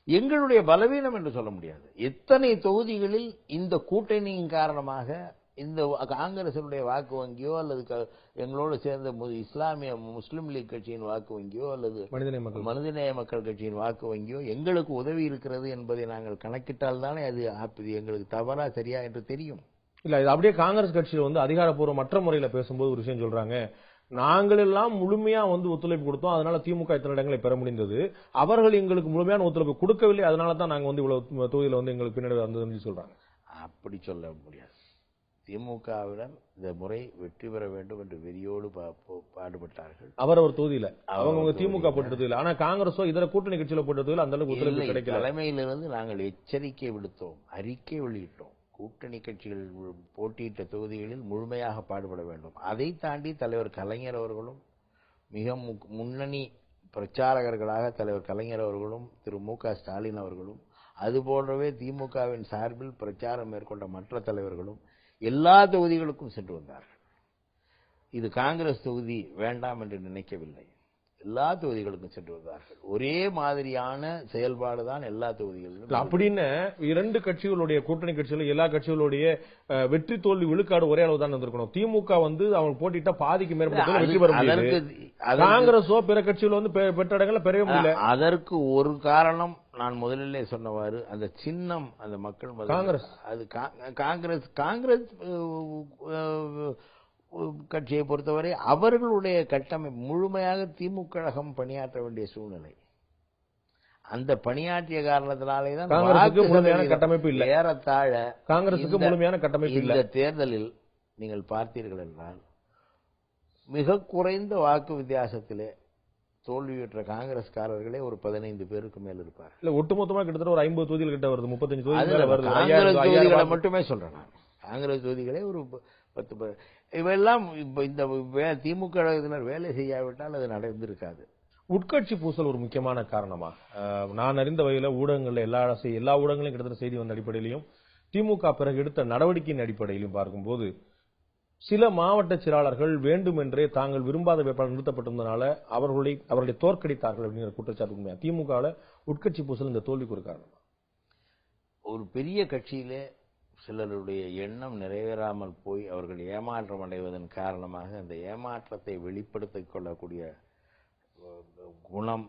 Speaker 2: எங்களுடைய பலவீனம் என்று சொல்ல முடியாது. எத்தனை தொகுதிகளில் இந்த கூட்டணியின் காரணமாக இந்த காங்கிரசினுடைய வாக்கு வங்கியோ அல்லது எங்களோடு சேர்ந்த இஸ்லாமிய முஸ்லிம் லீக் கட்சியின் வாக்கு வங்கியோ அல்லது மனிதநேய மக்கள் கட்சியின் வாக்கு வங்கியோ எங்களுக்கு உதவி இருக்கிறது என்பதை நாங்கள் கணக்கிட்டால் தானே அது எங்களுக்கு தவறா சரியா என்று தெரியும்.
Speaker 1: இல்ல, இது அப்படியே காங்கிரஸ் கட்சியில் வந்து அதிகாரப்பூர்வ மற்ற முறையில பேசும்போது ஒரு விஷயம் சொல்றாங்க. நாங்கள் எல்லாம் முழுமையா வந்து ஒத்துழைப்பு கொடுத்தோம், அதனால திமுக இத்தனை இடங்களை பெற முடிந்தது. அவர்கள் எங்களுக்கு முழுமையான ஒத்துழைப்பு கொடுக்கவில்லை, அதனால தான் நாங்க வந்து இவ்வளவு தொகுதியில வந்து எங்களுக்கு பின்னாடி வந்ததுன்னு சொல்றாங்க.
Speaker 2: அப்படி சொல்ல முடியாது. திமுகவிடம் இந்த முறை வெற்றி பெற வேண்டும் என்று வெறியோடு பாடுபட்டார்கள்.
Speaker 1: அவர் தொகுதியில அவங்க திமுக போட்டதில்லை. ஆனா காங்கிரஸோ இதர கூட்டணி கட்சியில போட்டதில்லை. அந்த அளவுக்கு ஒத்துழைப்பு கிடைக்கல.
Speaker 2: தலைமையிலிருந்து நாங்கள் எச்சரிக்கை விடுத்தோம், அறிக்கை வெளியிட்டோம். கூட்டணி கட்சிகள் போட்டியிட்ட தொகுதிகளில் முழுமையாக பாடுபட வேண்டும். அதை தாண்டி தலைவர் கலைஞர் அவர்களும் மிக முன்னணி பிரச்சாரகர்களாக தலைவர் கலைஞர் அவர்களும் திரு மு.க. ஸ்டாலின் அவர்களும் அதுபோன்றவே திமுகவின் சார்பில் பிரச்சாரம் மேற்கொண்ட மற்ற தலைவர்களும் எல்லா தொகுதிகளுக்கும் சென்று வந்தார்கள். இது காங்கிரஸ் தொகுதி வேண்டாம் என்று நினைக்கவில்லை. எல்லா தொகுதிகளுக்கும் சென்று வந்தார்கள். ஒரே மாதிரியான செயல்பாடுதான் எல்லா தொகுதிகளிலும்.
Speaker 1: அப்படின்னு இரண்டு கட்சிகளுடைய கூட்டணி கட்சிகள் எல்லா கட்சிகளுடைய வெற்றி தோல்வி விழுக்காடு ஒரே அளவு தான் இருந்திருக்கணும். திமுக வந்து அவங்க போட்டிட்டா பாதிக்கு மேற்பட்ட வெற்றி பெற முடியல. காங்கிரஸோ பிற கட்சிகள் வந்து பெற்ற இடங்களை பெறவே முடியல.
Speaker 2: அதற்கு ஒரு காரணம் நான் முதலிலே சொன்னவாறு அந்த சின்னம் அந்த மக்கள்
Speaker 1: காங்கிரஸ்
Speaker 2: அது காங்கிரஸ் கட்சியை பொறுத்தவரை அவர்களுடைய கட்டமைப்பு முழுமையாக திமுக கழகம் பணியாற்ற வேண்டிய சூழ்நிலை. அந்த பணியாற்றிய காரணத்தினாலே தான்
Speaker 1: முழுமையான கட்டமைப்பு இல்லை.
Speaker 2: ஏறத்தாழ
Speaker 1: காங்கிரசுக்கு முழுமையான கட்டமைப்பு இல்லை.
Speaker 2: இந்த தேர்தலில் நீங்கள் பார்த்தீர்கள் என்றால் மிக குறைந்த வாக்கு வித்தியாசத்திலே தோல்வியுற்ற காங்கிரஸ்காரர்களே ஒரு 15 பேருக்கு மேல் இருப்பார்.
Speaker 1: இல்ல, ஒட்டுமொத்தமா கிட்டத்தட்ட ஒரு 50 தொகுதிகள் கிட்ட வருது, 35
Speaker 2: தொகுதிகளை மட்டுமே சொல்றேன் நான். காங்கிரஸ் தொகுதிகளே ஒரு 10 இவெல்லாம் இந்த திமுக வேலை செய்யாவிட்டால் அது நடந்திருக்காது.
Speaker 1: உட்கட்சி பூசல் ஒரு முக்கியமான காரணமா? நான் அறிந்த வகையில ஊடகங்கள்ல எல்லா ஊடகங்களையும் கிட்டத்தட்ட செய்தி வந்த அடிப்படையிலையும் திமுக பிறகு எடுத்த நடவடிக்கையின் அடிப்படையிலும் பார்க்கும்போது சில மாவட்ட செயலாளர்கள் வேண்டுமென்றே தாங்கள் விரும்பாத வேட்பாளர் நிறுத்தப்பட்டிருந்தனால அவர்களை தோற்கடித்தார்கள் அப்படிங்கிற குற்றச்சாட்டு உண்மையா? திமுக உட்கட்சி பூசல் இந்த தோல்விக்கு ஒரு காரணமா?
Speaker 2: ஒரு பெரிய கட்சியிலே சிலருடைய எண்ணம் நிறைவேறாமல் போய் அவர்கள் ஏமாற்றம் அடைவதன் காரணமாக அந்த ஏமாற்றத்தை வெளிப்படுத்திக் கொள்ளக்கூடிய குணம்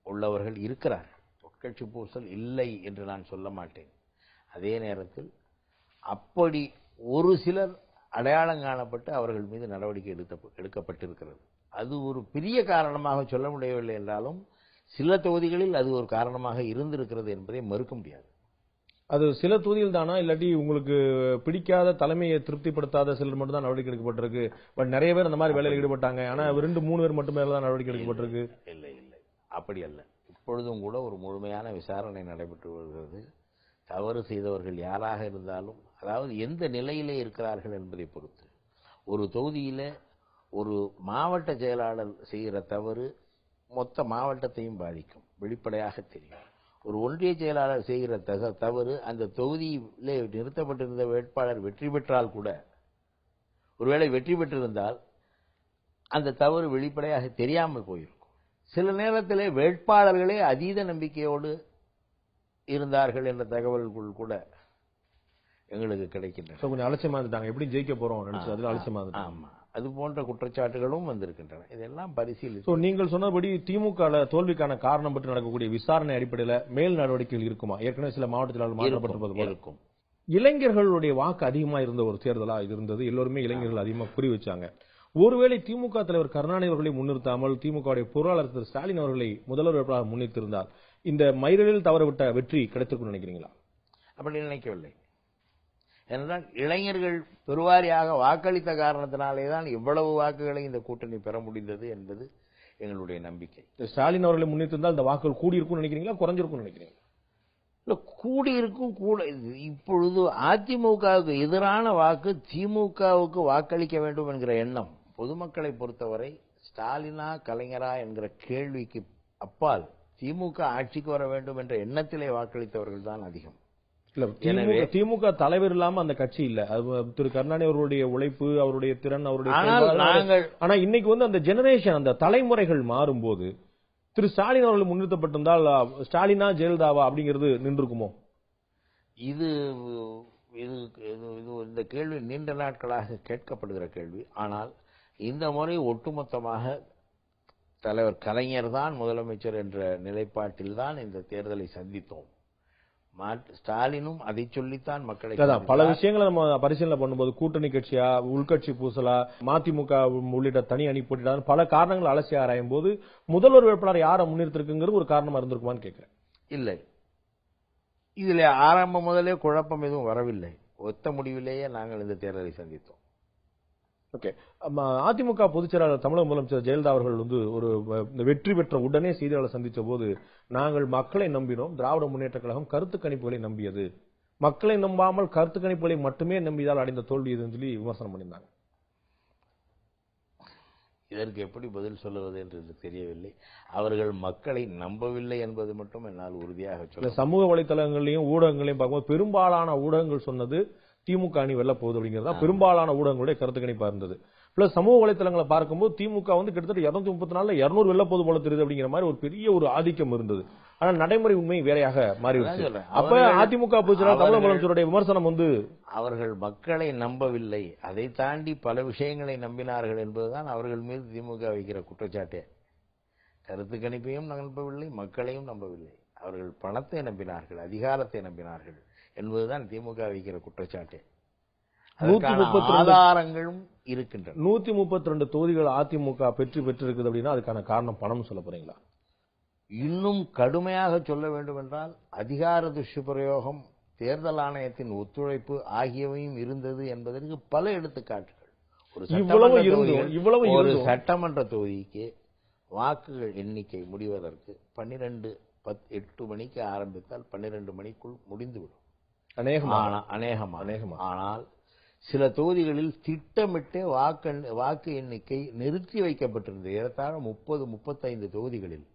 Speaker 2: உள்ளவர்கள் இருக்கிறார்கள். உட்கட்சி பூசல் இல்லை என்று நான் சொல்ல மாட்டேன். அதே நேரத்தில் அப்படி ஒரு சிலர் அடையாளம் காணப்பட்டு அவர்கள் மீது நடவடிக்கை எடுக்கப்பட்டிருக்கிறது. அது ஒரு பெரிய காரணமாக சொல்ல முடியவில்லை என்றாலும் சில தொகுதிகளில் அது ஒரு காரணமாக இருந்திருக்கிறது என்பதை மறுக்க முடியாது.
Speaker 1: அது சில தொகுதியில் தானா, இல்லாட்டி உங்களுக்கு பிடிக்காத தலைமையை திருப்திப்படுத்தாத சிலர் மட்டும் தான் நடவடிக்கை எடுக்கப்பட்டிருக்கு? பட் நிறைய பேர் அந்த மாதிரி வேலையில் ஈடுபட்டாங்க, ஆனா 2-3 பேர் மட்டுமே தான் நடவடிக்கை எடுக்கப்பட்டிருக்கு.
Speaker 2: இல்லை, அப்படி அல்ல. இப்பொழுதும் கூட ஒரு முழுமையான விசாரணை நடைபெற்று வருகிறது. தவறு செய்தவர்கள் யாராக இருந்தாலும், அதாவது எந்த நிலையிலே இருக்கிறார்கள் என்பதை பொறுத்து, ஒரு தொகுதியில ஒரு மாவட்ட செயலாளர் செய்கிற தவறு மொத்த மாவட்டத்தையும் பாதிக்கும், வெளிப்படையாக தெரியும். ஒரு ஒன்றிய செயலாளர் செய்கிற தவறு அந்த தொகுதியிலே நிறுத்தப்பட்டிருந்த வேட்பாளர் வெற்றி பெற்றால் கூட, ஒருவேளை வெற்றி பெற்றிருந்தால் அந்த தவறு வெளிப்படையாக தெரியாமல் போயிருக்கும். சில நேரத்திலே வேட்பாளர்களே அதீத நம்பிக்கையோடு இருந்தார்கள் என்ற தகவல்கள் கூட எங்களுக்கு கிடைக்கின்றன.
Speaker 1: கொஞ்சம் அலட்சியமா இருந்தாங்க, எப்படி ஜெயிக்க போறோம் நினைச்சு அதுல அலட்சியமா இருந்தாங்க.
Speaker 2: ஆமா, அது போன்ற குற்றச்சாட்டுகளும் வந்திருக்கின்றன. இதெல்லாம் பரிசீலி.
Speaker 1: நீங்கள் சொன்னபடி திமுக தோல்விக்கான காரணம் பற்றி நடக்கக்கூடிய விசாரணை அடிப்படையில் மேல் நடவடிக்கைகள் இருக்குமா? ஏற்கனவே சில மாவட்டத்தில் மாற்றப்பட்டிருப்பது போல இருக்கும். இளைஞர்களுடைய வாக்கு அதிகமா இருந்த ஒரு தேர்தலா இது இருந்தது. எல்லோருமே இளைஞர்கள் அதிகமா குறி வச்சாங்க. ஒருவேளை திமுக தலைவர் கருணாநிதி அவர்களை முன்னிறுத்தாமல் திமுக பொருளாளர் திரு ஸ்டாலின் அவர்களை முதல்வர் வேட்பாளராக முன்னிறுத்திருந்தால் இந்த மைரலில் தவறவிட்ட வெற்றி கிடைத்திருக்கும் நினைக்கிறீங்களா?
Speaker 2: அப்படி நினைக்கவில்லை. என்றால் இளைஞர்கள் பெருவாரியாக வாக்களித்த காரணத்தினாலே தான் இவ்வளவு வாக்குகளை இந்த கூட்டணி பெற முடிந்தது என்பது எங்களுடைய நம்பிக்கை.
Speaker 1: ஸ்டாலின் அவர்களை முன்னிட்டிருந்தால் இந்த வாக்குகள் கூடியிருக்கும் நினைக்கிறீங்களா, குறைஞ்சிருக்கும் நினைக்கிறீங்களா?
Speaker 2: இல்ல, கூடியிருக்கும். கூட இப்பொழுது அதிமுகவுக்கு எதிரான வாக்கு திமுகவுக்கு வாக்களிக்க வேண்டும் என்கிற எண்ணம் பொதுமக்களை பொறுத்தவரை ஸ்டாலினா கலைஞரா என்கிற கேள்விக்கு அப்பால் திமுக ஆட்சிக்கு வர வேண்டும் என்ற எண்ணத்திலே வாக்களித்தவர்கள் தான் அதிகம்.
Speaker 1: இல்ல, திமுக தலைவர் இல்லாம அந்த கட்சி இல்ல. திரு கருணாநிதி அவருடைய உழைப்பு, அவருடைய திறன், அவருடைய ஆனா இன்னைக்கு வந்து அந்த ஜெனரேஷன், அந்த தலைமுறைகள் மாறும்போது திரு ஸ்டாலின் அவர்கள் முன்னிறுத்தப்பட்டிருந்தால் ஸ்டாலினா ஜெயலலிதாவா அப்படிங்கிறது நின்றுக்குமோ?
Speaker 2: இது இந்த கேள்வி நீண்ட நாட்களாக கேட்கப்படுகிற கேள்வி. ஆனால் இந்த முறை ஒட்டுமொத்தமாக தலைவர் கலைஞர் தான் முதலமைச்சர் என்ற நிலைப்பாட்டில் தான் இந்த தேர்தலை சந்தித்தோம். ஸ்டாலினும் அதை சொல்லித்தான் மக்களை
Speaker 1: பல விஷயங்களை நம்ம பரிசீலனை பண்ணும்போது கூட்டணி கட்சியா, உள்கட்சி பூசலா, மதிமுக உள்ளிட்ட தனி அணி போட்டியிடாத பல காரணங்கள் அலசி ஆராயும் போது முதல்வர் வேட்பாளர் யாரை முன்னிறுத்திருக்குங்கிறது ஒரு காரணமா இருந்திருக்குமான்னு கேட்கிறேன்.
Speaker 2: இல்லை, இதுல ஆரம்ப முதலே குழப்பம் எதுவும் வரவில்லை. ஒத்த முடிவிலேயே நாங்கள் இந்த தேர்தலை சந்தித்தோம்.
Speaker 1: ஓகே, அதிமுக பொதுச் செயலாளர் தமிழக முதலமைச்சர் ஜெயலலிதா அவர்கள் வந்து ஒரு வெற்றி பெற்ற உடனே செய்தியாளர் சந்தித்த போது நாங்கள் மக்களை நம்பினோம், திராவிட முன்னேற்ற கழகம் கருத்து கணிப்புகளை நம்பியது, மக்களை நம்பாமல் கருத்து கணிப்புகளை மட்டுமே நம்பியதால் அடைந்த தோல்வி எதுன்னு சொல்லி விமர்சனம் பண்ணியிருந்தாங்க.
Speaker 2: இதற்கு எப்படி பதில் சொல்லுவது என்று தெரியவில்லை. அவர்கள் மக்களை நம்பவில்லை என்பது மட்டும் என்னால் உறுதியாக சொல்ல.
Speaker 1: சமூக வலைதளங்களையும் ஊடகங்களையும் பார்க்கும்போது பெரும்பாலான ஊடகங்கள் சொன்னது திமுக அணி வெல்ல போகுது அப்படிங்கிறதா பெரும்பாலான ஊடகங்களுடைய கருத்து கணிப்பா இருந்தது. பிளஸ் சமூக வலைதளங்களை பார்க்கும்போது திமுக வந்து கிட்டத்தட்ட 234 200 வெல்ல போது போல தெரியுது அப்படிங்கிற மாதிரி ஒரு பெரிய ஒரு ஆதிக்கம் இருந்தது. ஆனால் நடைமுறை உண்மை வேறையாக மாறிவிட்டது. அப்ப அதிமுக பொதுச்செயலாளர் தமிழக முதலமைச்சருடைய விமர்சனம் வந்து அவர்கள்
Speaker 2: மக்களை நம்பவில்லை, அதை தாண்டி பல விஷயங்களை நம்பினார்கள் என்பதுதான் அவர்கள் மீது திமுக வைக்கிற குற்றச்சாட்டே. கருத்து கணிப்பையும் நம்பவில்லை, மக்களையும் நம்பவில்லை. அவர்கள் பணத்தை நம்பினார்கள், அதிகாரத்தை நம்பினார்கள் என்பதுதான் திமுக வைக்கிற குற்றச்சாட்டு. ஆதாரங்களும் இருக்கின்றன.
Speaker 1: 132 தொகுதிகள் அதிமுக பெற்றிருக்குது அப்படின்னா அதுக்கான காரணம் பணம் சொல்ல போறீங்களா?
Speaker 2: இன்னும் கடுமையாக சொல்ல வேண்டும் என்றால் அதிகார துஷ்பிரயோகம், தேர்தல் ஆணையத்தின் ஒத்துழைப்பு ஆகியவையும் இருந்தது என்பதற்கு பல எடுத்துக்காட்டுகள். ஒரு சட்டமன்ற தொகுதிக்கு வாக்குகள் எண்ணிக்கை முடிவதற்கு 8 மணிக்கு ஆரம்பித்தால் 12 மணிக்குள் முடிந்துவிடும் அநேகமாக. ஆனால் சில தொகுதிகளில் திட்டமிட்டு வாக்கு எண்ணிக்கை நிறுத்தி வைக்கப்பட்டிருந்தது. ஏறத்தாழ 30-35 தொகுதிகளில்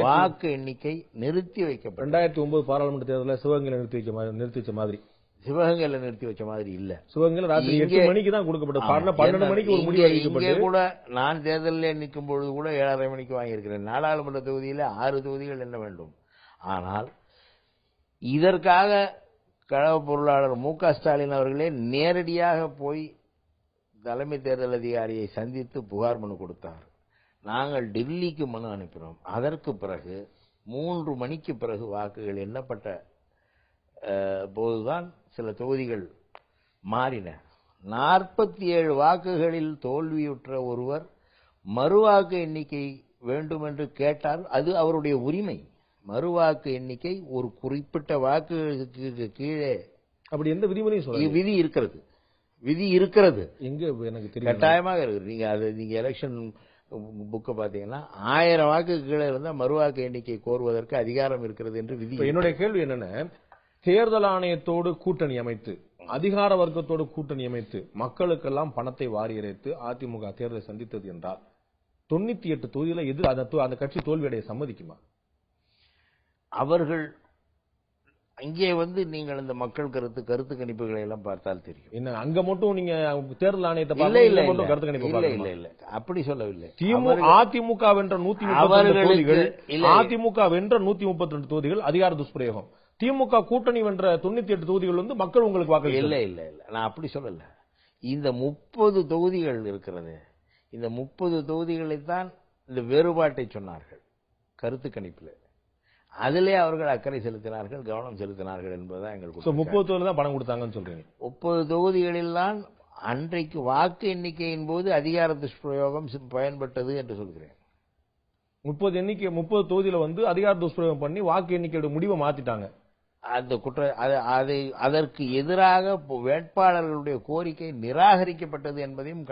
Speaker 2: வாக்கு எண்ணிக்கை நிறுத்தி வைக்கப்பட்டது.
Speaker 1: 2009 பாராளுமன்ற தேர்தலில் சிவகங்கையில் நிறுத்தி வச்ச மாதிரி.
Speaker 2: சிவகங்கையில் நிறுத்தி வச்ச மாதிரி இல்ல,
Speaker 1: சிவகங்கையில் ராத்திரி 8 மணிக்கு தான் கொடுக்கப்பட்டது. 12 மணிக்கு ஒரு முடிவு அறிவிக்கப்பட்டது.
Speaker 2: கூட நான் தேர்தலில் நிற்கும் பொழுது கூட 7:30 மணிக்கு வாங்கியிருக்கிறேன். நாடாளுமன்ற தொகுதியில் 6 தொகுதிகள் என்ன வேண்டும். ஆனால் இதற்காக கழக பொருளாளர் மு.க. ஸ்டாலின் அவர்களே நேரடியாக போய் தலைமை தேர்தல் அதிகாரியை சந்தித்து புகார் மனு கொடுத்தார். நாங்கள் டெல்லிக்கு மனு அனுப்பினோம். அதற்கு பிறகு 3 மணிக்கு பிறகு வாக்குகள் எண்ணப்பட்ட போதுதான் சில தொகுதிகள் மாறின. 47 வாக்குகளில் தோல்வியுற்ற ஒருவர் மறுவாக்கு எண்ணிக்கை வேண்டும் என்று கேட்டார். அது அவருடைய உரிமை. மறுவாக்கு எண்ணிக்கை ஒரு குறிப்பிட்ட வாக்குகளுக்கு கீழே
Speaker 1: அப்படி எந்த விதிமுறையும் சொல்ல
Speaker 2: விதி இருக்கிறது.
Speaker 1: எங்க எனக்கு தெரியும்,
Speaker 2: கட்டாயமாக இருக்கு. நீங்க எலெக்ஷன் புக்கை பாத்தீங்கன்னா 1000 வாக்கு கீழே இருந்தா மறுவாக்கு எண்ணிக்கை கோருவதற்கு அதிகாரம் இருக்கிறது என்று விதி.
Speaker 1: என்னுடைய கேள்வி என்னன்னா, தேர்தல் ஆணையத்தோடு கூட்டணி அமைத்து, அதிகார வர்க்கத்தோடு கூட்டணி அமைத்து, மக்களுக்கெல்லாம் பணத்தை வாரி இறைத்து அதிமுக தேர்தலை சந்தித்தது என்றால் 98 தொகுதியில அந்த கட்சி தோல்வியடைய சம்மதிக்குமா?
Speaker 2: அவர்கள் அங்கே நீங்கள் இந்த மக்கள் கருத்து கணிப்புகளை எல்லாம் பார்த்தால் தெரியும்.
Speaker 1: என்ன அங்க மட்டும் நீங்க தேர்தல் ஆணையத்தை கருத்து கணிப்பு
Speaker 2: இல்ல அப்படி சொல்லவில்லை.
Speaker 1: அதிமுக வென்ற 132 தொகுதிகள், அதிமுக வென்ற 132 தொகுதிகள் அதிகார துஷ்பிரயோகம். திமுக கூட்டணி வென்ற 98 தொகுதிகள் வந்து மக்கள் உங்களுக்கு வாக்களி.
Speaker 2: இல்ல நான் அப்படி சொல்லல. இந்த 30 தொகுதிகள் இருக்கிறது. இந்த 30 தொகுதிகளைத்தான் இந்த வேறுபாட்டை சொன்னார்கள் கருத்து கணிப்பில். அதிலே அவர்கள் அக்கறை செலுத்தினார்கள், கவனம் செலுத்தினார்கள் என்பதுதான் எங்களுக்கு.
Speaker 1: 30 தொகுதியில் தான் பணம் கொடுத்தாங்கன்னு சொல்றீங்க.
Speaker 2: 30 தொகுதிகளில் தான் அன்றைக்கு வாக்கு எண்ணிக்கையின் போது அதிகார துஷ்பிரயோகம் பயன்பட்டது என்று சொல்கிறேன்.
Speaker 1: 30 தொகுதியில வந்து அதிகார துஷ்பிரயோகம் பண்ணி வாக்கு எண்ணிக்கையோட முடிவை மாத்திட்டாங்க.
Speaker 2: அந்த அதற்கு எதிராக வேட்பாளர்களுடைய கோரிக்கை நிராகரிக்கப்பட்டது என்பதையும்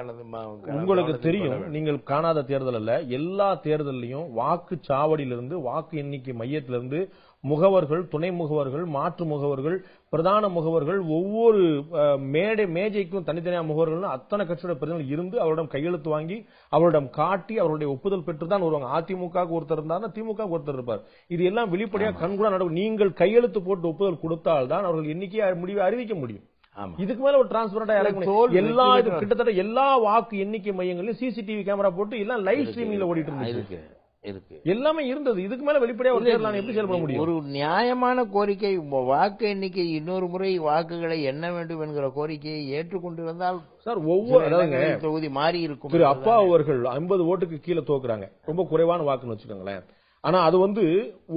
Speaker 1: உங்களுக்கு தெரியும். நீங்கள் காணாத தேர்தல் அல்ல, எல்லா தேர்தலையும் வாக்கு சாவடியிலிருந்து வாக்கு எண்ணிக்கை மையத்திலிருந்து முகவர்கள், துணை முகவர்கள், மாற்று முகவர்கள், பிரதான முகவர்கள், ஒவ்வொரு மேஜைக்கும் தனித்தனியாக முகவர்கள் அத்தனை கட்சியோட பிரதிநிதிகள் இருந்து அவரிடம் கையெழுத்து வாங்கி அவரிடம் காட்டி அவருடைய ஒப்புதல் பெற்றுதான் வருவாங்க. அதிமுக ஒருத்தர் இருந்தார், திமுக ஒருத்தர் இருப்பார். இது எல்லாம் வெளிப்படையாக கண்கூட நடக்கும். நீங்கள் கையெழுத்து போட்டு ஒப்புதல் கொடுத்தால்தான் அவர்கள் எண்ணிக்கை முடிவை அறிவிக்க முடியும். இதுக்கு மேல ஒரு டிரான்ஸ்பரண்டா எல்லா கிட்டத்தட்ட எல்லா வாக்கு எண்ணிக்கை மையங்களையும் சிசிடிவி கேமரா போட்டு எல்லாம் லைவ் ஸ்ட்ரீமிங்ல ஓடிட்டு இருந்துச்சு. எல்லாமே இருந்தது. இதுக்கு மேல வெளிப்படையா ஒரு தேர்தல் எப்படி செயல்பட முடியும்?
Speaker 2: ஒரு நியாயமான கோரிக்கை, வாக்கு எண்ணிக்கை இன்னொரு முறை வாக்குகளை எண்ண வேண்டும் என்கிற கோரிக்கையை ஏற்றுக்கொண்டிருந்தால்
Speaker 1: சார் ஒவ்வொரு
Speaker 2: தொகுதி மாறி இருக்கும்.
Speaker 1: திரு அப்பா அவர்கள் 50 ஓட்டுக்கு கீழே தோக்குறாங்க, ரொம்ப குறைவான வாக்குன்னு வச்சுக்கோங்களேன். ஆனா அது வந்து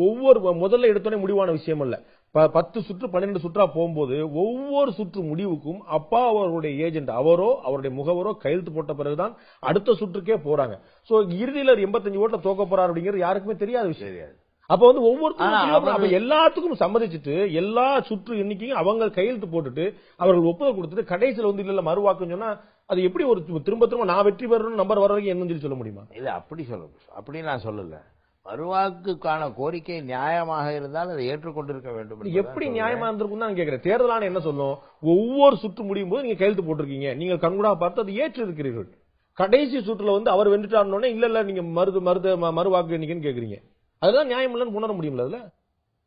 Speaker 1: ஒவ்வொரு முதல்ல எடுத்தோடனே முடிவான விஷயம் அல்ல. 10 சுற்று 12 சுற்றா போகும்போது ஒவ்வொரு சுற்று முடிவுக்கும் அப்பா அவர்களுடைய ஏஜென்ட் அவரோ அவருடைய முகவரோ கையெழுத்து போட்ட பிறகுதான் அடுத்த சுற்றுக்கே போறாங்க. சோ இறுதியில 85 ஓட்ட தோக்க போறாரு அப்படிங்கிறது யாருக்குமே தெரியாத விஷயம். அப்ப வந்து ஒவ்வொருத்தரும் எல்லாத்துக்கும் சம்மதிச்சுட்டு எல்லா சுற்று எண்ணிக்கையும் அவங்க கையெழுத்து போட்டுட்டு அவர்கள் ஒப்புதல் கொடுத்துட்டு கடைசியில் வந்து இல்ல மறுவாக்குன்னு சொன்னா அது எப்படி ஒரு திரும்ப திரும்ப நான் வெற்றி பெறணும் நம்பர் வர வரைக்கும் என்ன சொல்ல முடியுமா?
Speaker 2: இல்ல அப்படி நான் சொல்லல. மறுவாக்குக்கான கோரிக்கை நியாயமாக இருந்தால் அதை ஏற்றுக்கொண்டிருக்க வேண்டும்.
Speaker 1: எப்படி நியாயமா இருந்திருக்கும் தான் கேட்கிறேன். தேர்தல் ஆணையம் என்ன சொல்லும்? ஒவ்வொரு சுற்று முடியும் போது நீங்க கையெழுத்து போட்டிருக்கீங்க, நீங்கள் கண்கூடா பார்த்து அதை ஏற்று இருக்கிறீர்கள். கடைசி சுற்றுல வந்து அவர் வென்றுட்டாருன்னு இல்ல நீங்க மறுவாக்கு எண்ணிக்கைன்னு கேக்குறீங்க. அதுதான் நியாயம் இல்லைன்னு உணர முடியும்ல. அதுல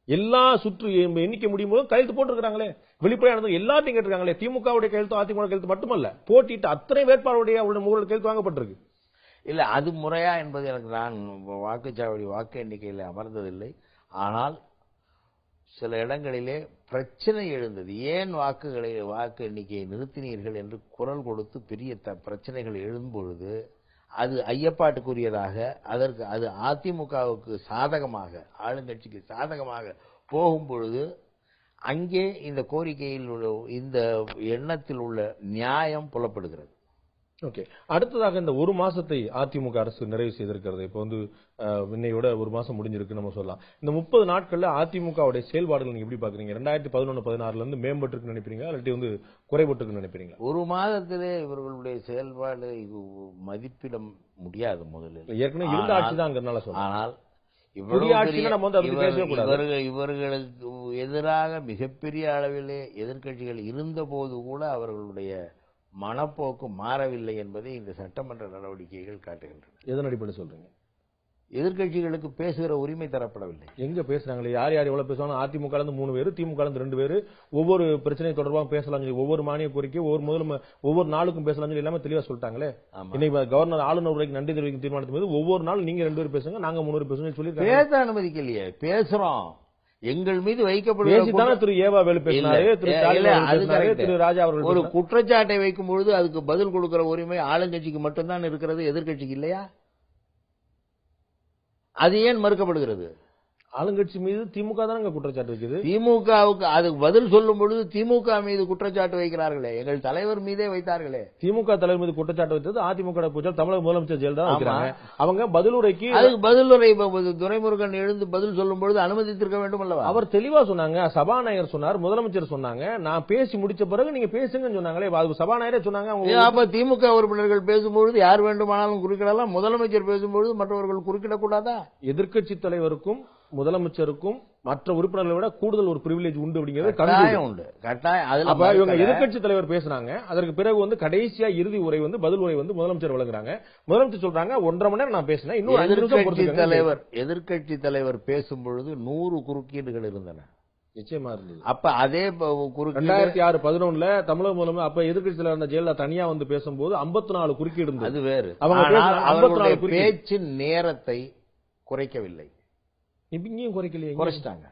Speaker 1: எல்லா சுற்று எண்ணிக்கை முடியும் போது கையெழுத்து போட்டிருக்காங்களே, வெளிப்படையானது எல்லாத்தையும் கேட்டிருக்காங்களே. திமுகவுடைய கையெழுத்து அதிமுக கையெழுத்து மட்டுமல்ல, போட்டிட்டு அத்தனை வேட்பாளருடைய முகவர்கள் கையெழுத்து வாங்கப்பட்டிருக்கு.
Speaker 2: இல்ல அது முறையா என்பது எனக்கு, நான் வாக்குச்சாவடி வாக்கு எண்ணிக்கையில் அமர்ந்ததில்லை. ஆனால் சில இடங்களிலே பிரச்சனை எழுந்தது. ஏன் வாக்கு எண்ணிக்கையை நிறுத்தினீர்கள் என்று குரல் கொடுத்து பெரிய பிரச்சனைகள் எழும்பொழுது அது ஐயப்பாட்டுக்குரியதாக, அதற்கு அது அதிமுகவுக்கு சாதகமாக, ஆளுங்கட்சிக்கு சாதகமாக போகும் பொழுது அங்கே இந்த கோரிக்கையில் உள்ள இந்த எண்ணத்தில் உள்ள நியாயம் புலப்படுகிறது.
Speaker 1: ஓகே, அடுத்ததாக இந்த ஒரு மாசத்தை அதிமுக அரசு நிறைவு செய்திருக்கிறது. இப்போ வந்து இன்னையோட ஒரு மாசம் முடிஞ்சிருக்கு நம்ம சொல்லலாம். இந்த 30 நாட்கள்ல அதிமுகவுடைய செயல்பாடுகள் நீங்க எப்படி பாக்குறீங்க? 2011-16 இருந்து மேம்பட்டு நினைப்பீங்க இல்லாட்டி வந்து குறைபட்டு நினைப்பீங்க?
Speaker 2: ஒரு மாதத்திலே இவர்களுடைய செயல்பாடு மதிப்பிட முடியாது. முதலில் ஏற்கனவே இருந்த ஆட்சி தான் சொல்றேன். ஆனால் இவர்களுக்கு எதிராக மிகப்பெரிய அளவிலே எதிர்க்கட்சிகள் இருந்த போது கூட அவர்களுடைய மனப்போக்கு மாறவில்லை என்பதை இந்த சட்டமன்ற நடவடிக்கைகள் காட்டுகின்றன.
Speaker 1: எதன் அடிப்படை சொல்றீங்க?
Speaker 2: எதிர்க்கட்சிகளுக்கு பேசுகிற உரிமை தரப்படவில்லை.
Speaker 1: எங்க பேசுறாங்களே, யார் எவ்வளவு பேசுவாங்க? அதிமுக 3 பேர், திமுக 2 பேர், ஒவ்வொரு பிரச்சனை தொடர்பாக பேசலாம் சொல்லி, ஒவ்வொரு மானிய கோரிக்கை ஒவ்வொரு நாளுக்கும் பேசலாம் சொல்லி எல்லாமே தெளிவா சொல்லிட்டாங்களே. இன்னைக்கு கவர்னர் ஆளுநர் உரைக்கு நன்றி தெரிவிக்கும் தீர்மானத்தின் போது ஒவ்வொரு நாள் நீங்க 2 பேர் பேசுங்க, நாங்க 3 பேர் பேசுங்க சொல்லி
Speaker 2: பேச அனுமதிக்கலையே. பேசுறோம், எங்கள் மீது
Speaker 1: வைக்கப்படுகிற திரு ஏவா வேலு பேசினாரு, திரு ராஜா அவர்கள்
Speaker 2: ஒரு குற்றச்சாட்டை வைக்கும் பொழுது அதுக்கு பதில் கொடுக்கிற உரிமை ஆளுங்கட்சிக்கு மட்டும்தான் இருக்கிறது, எதிர்க்கட்சிக்கு இல்லையா? அது ஏன் மறுக்கப்படுகிறது?
Speaker 1: ஆளுங்கட்சி மீது திமுக தானே குற்றச்சாட்டு வைக்குது.
Speaker 2: திமுகவுக்கு அதுக்கு பதில் சொல்லும் பொழுது திமுக மீது குற்றச்சாட்டு வைக்கிறார்களே, எங்கள் தலைவர் மீதே வைத்தார்களே.
Speaker 1: திமுக தலைவர் மீது குற்றச்சாட்டு வைத்தது அதிமுக தமிழக முதலமைச்சர் ஜெயலலிதா வைக்கிறாங்க. அவங்க பதிலுரைக்கு
Speaker 2: அதுக்கு பதிலுரை துரைமுருகன் எழுந்து பதில் சொல்லும் பொழுது அனுமதித்திருக்க வேண்டும் அல்லவா?
Speaker 1: அவர் தெளிவா சொன்னாங்க. சபாநாயகர் சொன்னார், முதலமைச்சர் சொன்னாங்க, நான் பேசி முடிச்ச பிறகு நீங்க பேசுங்கன்னு சொன்னாங்களே. சபாநாயகரே சொன்னாங்க.
Speaker 2: அப்ப திமுக உறுப்பினர்கள் பேசும்பொழுது யார் வேண்டுமானாலும் குறுக்கிடலாம், முதலமைச்சர் பேசும்பொழுது மற்றவர்கள் குறுக்கிடக்கூடாதா?
Speaker 1: எதிர்க்கட்சி தலைவருக்கும் முதலமைச்சருக்கும் மற்ற உறுப்பினர்களை விட கூடுதல் ஒரு பிரிவிலேஜ் உண்டு அப்படிங்கிறது கட்டாயம். இவங்க எதிர்க்கட்சி தலைவர் பேசுறாங்க, அதற்கு பிறகு வந்து கடைசியா இறுதி உரை வந்து பதில் உரை வந்து முதலமைச்சர் வழங்குறாங்க. முதலமைச்சர் சொல்றாங்க 1.5 மணி நேரம் நான் பேசினேன், இன்னும்
Speaker 2: எதிர்க்கட்சி தலைவர் பேசும் பொழுது 100 குறுக்கீடுகள் இருந்தன.
Speaker 1: நிச்சயமா இருந்தது.
Speaker 2: அப்ப அதே
Speaker 1: 2006-11 தமிழக முதலமைச்சர் அப்ப எதிர்க்கட்சி தலைவர் இருந்த ஜெயலலிதா தனியா வந்து பேசும்போது 54 குறுக்கீடு இருந்தது.
Speaker 2: அது வேறு. அவங்க பேச்சின் நேரத்தை குறைக்கவில்லை,
Speaker 1: இங்கேயும் குறைக்கலையே,
Speaker 2: குறைச்சிட்டாங்க.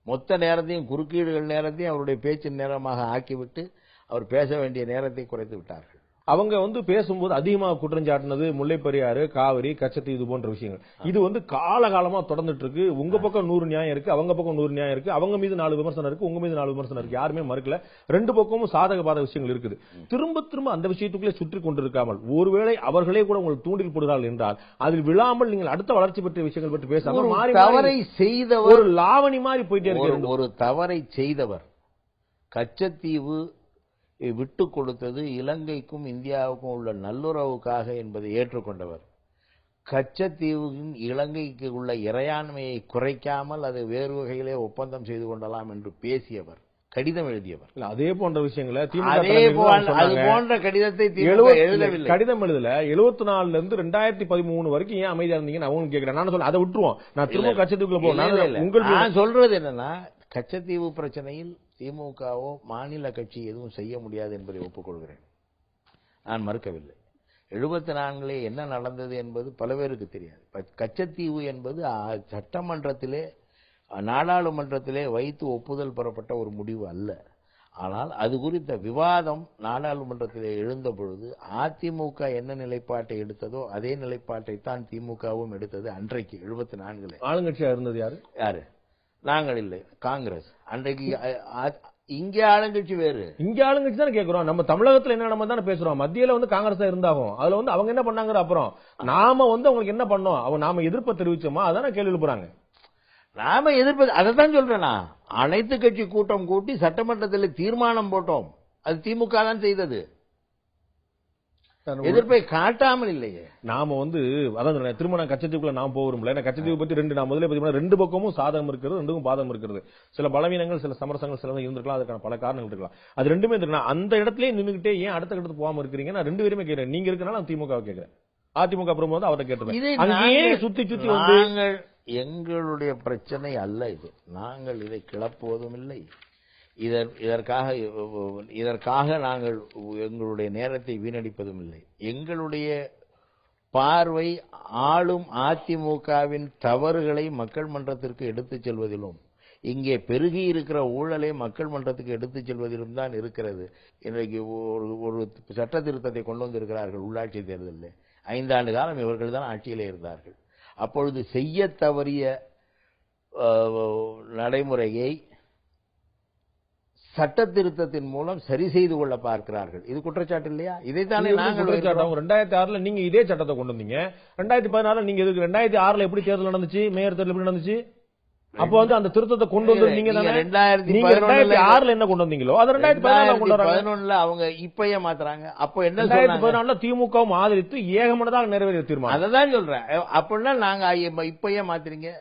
Speaker 2: மொத்த நேரத்தையும் குறுக்கீடுகள் நேரத்தையும் அவருடைய பேச்சின் நேரமாக ஆக்கிவிட்டு அவர் பேச வேண்டிய நேரத்தை குறைத்து விட்டார்கள்.
Speaker 1: அவங்க வந்து பேசும்போது அதிகமாக குற்றஞ்சாட்டினது முல்லை பெரியாறு, காவிரி, கச்சத்தீவு இது போன்ற விஷயங்கள். இது வந்து காலகாலமா தொடர்ந்துட்டு இருக்கு. உங்க பக்கம் 100 நியாயம் இருக்கு, அவங்க பக்கம் 100 நியாயம் இருக்கு, அவங்க மீது 4 விமர்சனம் இருக்கு, உங்க மீது 4 விமர்சனம் இருக்கு. யாருமே மறுக்கல. ரெண்டு பக்கமும் சாதக பாத விஷயங்கள் இருக்குது. திரும்ப திரும்ப அந்த விஷயத்துக்குள்ளே சுற்றி கொண்டிருக்காமல் ஒருவேளை அவர்களே கூட உங்களுக்கு தூண்டில் போடுகிறார்கள் என்றால் அதில் விழாமல் நீங்கள் அடுத்த வளர்ச்சி பற்றிய விஷயங்கள் பற்றி பேசாமல் மாறி
Speaker 2: தவறை செய்தவர்
Speaker 1: ஒரு லாவணி மாதிரி போயிட்டே இருக்கு.
Speaker 2: ஒரு தவறை செய்தவர் கச்சத்தீவு விட்டு கொடுத்தது இலங்கைக்கும் இந்தியாவுக்கும் உள்ள நல்லுறவுக்காக என்பதை ஏற்றுக்கொண்டவர். கச்சத்தீவின் இலங்கைக்கு உள்ள இறையாண்மையை குறைக்காமல் அதை வேறு வகையிலே ஒப்பந்தம் செய்து கொள்ளலாம் என்று பேசியவர், கடிதம் எழுதியவர்.
Speaker 1: அதே போன்ற விஷயங்களை
Speaker 2: அது போன்ற கடிதத்தை எழுதவில்லை.
Speaker 1: கடிதம் எழுதல 74 இருந்து 2013 வரைக்கும் ஏன் அமைதியா இருந்தீங்கன்னு அவங்க கேட்கிறேன். நான் சொல்ல அதை விட்டுருவோம். நான் திரும்ப கச்சத்தீவுக்குள்ள போறேன்.
Speaker 2: நான் சொல்றது என்னன்னா, கச்சத்தீவு பிரச்சனையில் திமுகவோ மாநில கட்சி எதுவும் செய்ய முடியாது என்பதை ஒப்புக்கொள்கிறேன். நான் மறுக்கவில்லை. 74 என்ன நடந்தது என்பது பல பேருக்கு தெரியாது. கச்சத்தீவு என்பது சட்டமன்றத்திலே நாடாளுமன்றத்திலே வைத்து ஒப்புதல் பெறப்பட்ட ஒரு முடிவு அல்ல. ஆனால் அது குறித்த விவாதம் நாடாளுமன்றத்திலே எழுந்த பொழுது அதிமுக என்ன நிலைப்பாட்டை எடுத்ததோ அதே நிலைப்பாட்டை தான் திமுகவும் எடுத்தது. அன்றைக்கு 74
Speaker 1: ஆளுங்கட்சியா இருந்தது
Speaker 2: யாரு? நாங்கள் இல்லை, காங்கிரஸ். அன்றைக்கு இங்கே ஆளுங்கட்சி வேறு.
Speaker 1: இங்க ஆளுங்கட்சி தான் கேட்கிறோம். நம்ம தமிழகத்துல என்ன நம்ம தானே பேசுறோம். மத்தியில வந்து காங்கிரஸ் தான் இருந்தாகும். அதுல வந்து அவங்க என்ன பண்ணாங்க, அப்புறம் நாம வந்து அவங்களுக்கு என்ன பண்ணோம், அவங்க நாம எதிர்ப்பை தெரிவிச்சோமா, அதான கேள்வி எழுப்புறாங்க.
Speaker 2: நாம எதிர்ப்பு அதைத்தான் சொல்றேன்னா, அனைத்து கட்சி கூட்டம் கூட்டி சட்டமன்றத்தில் தீர்மானம் போட்டோம். அது திமுக தான் செய்தது. எதிர்ப்பை காட்டாமல் இல்லையே.
Speaker 1: நாம வந்து அதான் திரும்ப நான் கச்சத்தீவுக்குள்ள நான் போகிறோம்ல. கச்சத்தீவு பத்தி நான் முதல்ல பத்தி ரெண்டு பக்கமும் சாதகம் இருக்கிறது, ரெண்டுக்கும் பாதகம் இருக்கிறது. சில பலவீனங்கள், சில சமரசங்கள் சில இருந்திருக்கலாம். அதுக்கான பல காரணங்கள் இருக்கலாம். அது ரெண்டுமே இருக்கு. அந்த இடத்துல நின்றுகிட்டே ஏன் அடுத்த கட்டத்துக்கு போகாம இருக்கிறீங்க? நான் ரெண்டு பேருமே கேட்கிறேன். நீங்க இருக்கனால திமுக கேட்கிறேன், அதிமுக அப்புறம் வந்து அவரை கேட்டுருவேன். அங்கேயே சுத்தி சுத்தி வந்து
Speaker 2: எங்களுடைய பிரச்சனை அல்ல இது. நாங்கள் இதை கிளப்புவதும் இல்லை. இதற்காக நாங்கள் எங்களுடைய நேரத்தை வீணடிப்பதும் இல்லை. எங்களுடைய பார்வை ஆளும் அதிமுகவின் தவறுகளை மக்கள் மன்றத்திற்கு எடுத்துச் செல்வதிலும், இங்கே பெருகி இருக்கிற ஊழலை மக்கள் மன்றத்துக்கு எடுத்துச் செல்வதிலும் தான் இருக்கிறது. இன்றைக்கு ஒரு சட்ட திருத்தத்தை கொண்டு வந்திருக்கிறார்கள் உள்ளாட்சி தேர்தலில். 5 ஆண்டு காலம் இவர்கள் தான் ஆட்சியிலே இருந்தார்கள். அப்பொழுது செய்ய தவறிய நடைமுறையை சட்ட திருத்தத்தின் மூலம் சரி செய்து கொள்ள பார்க்கிறார்கள். இது குற்றச்சாட்டு இல்லையா? இதைத்தானே நாங்கள்
Speaker 1: 2006 நீங்க இதே சட்டத்தை கொண்டு வந்தீங்க. 2016 நீங்க எதுக்கு 2006 எப்படி தேர்தல் நடந்துச்சு, மேயர் தேர்தல் எப்படி நடந்துச்சு? அப்போ வந்து அந்த திருத்தத்தை கொண்டு வந்து நீங்க 2006 என்ன கொண்டு வந்தீங்களோ அது 2011
Speaker 2: அவங்க இப்பயே மாத்துறாங்க. அப்போ என்ன
Speaker 1: 2014 திமுகவும் ஆதரித்து ஏகமனதாக நிறைவேறிய தீர்மானம்.
Speaker 2: அதான் சொல்றேன். அப்படின்னா நாங்க இப்பயே மாத்துறீங்க.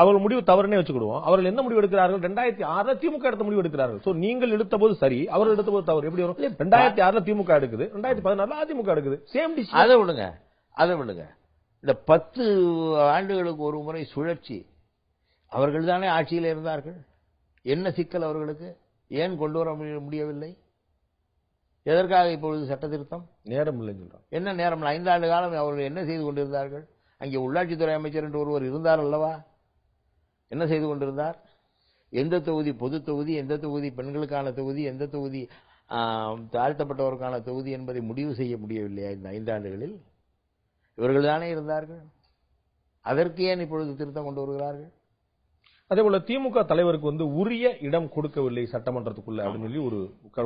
Speaker 1: அவர் முடிவு தவறுனே வச்சுக்கிடுவோம். அவர்கள் என்ன முடிவு எடுக்கிறார்கள்? 2006 திமுக எடுத்த முடிவு எடுக்கிறார்கள். சோ நீங்கள் எடுத்த போது சரி, அவர்கள் எடுத்த போது தவறு. எப்படி வரும்? 2006 திமுக எடுக்குது, 2014 அதிமுக எடுக்குது. Same dish.
Speaker 2: அதை விடுங்க. இந்த 10 ஆண்டுகளுக்கு ஒரு முறை சுழற்சி. அவர்கள் தானே ஆட்சியில் இருந்தார்கள். என்ன சிக்கல் அவர்களுக்கு? ஏன் கொண்டு வர முடியவில்லை? எதற்காக இப்பொழுது சட்ட திருத்தம்?
Speaker 1: நேரம் இல்லை சொல்றாங்க.
Speaker 2: என்ன நேரம்? 5 ஆண்டு காலம் அவர்கள் என்ன செய்து கொண்டிருந்தார்கள்? அங்கே உள்ளாட்சித்துறை அமைச்சர் என்று ஒருவர் இருந்தார் அல்லவா? என்ன செய்து கொண்டிருந்தார்? எந்த தொகுதி பொது தொகுதி, எந்த தொகுதி பெண்களுக்கான தொகுதி, எந்த தொகுதி தாழ்த்தப்பட்டவருக்கான தொகுதி என்பதை முடிவு செய்ய முடியவில்லையா இந்த 5 ஆண்டுகளில்? இவர்கள் தானே இருந்தார்கள். அதற்கு ஏன் இப்பொழுது திருத்தம் கொண்டு வருகிறார்கள்?
Speaker 1: அதே போல திமுக தலைவருக்கு வந்து உரிய இடம் கொடுக்கவில்லை சட்டமன்றத்துக்குள்ள அப்படின்னு சொல்லி ஒரு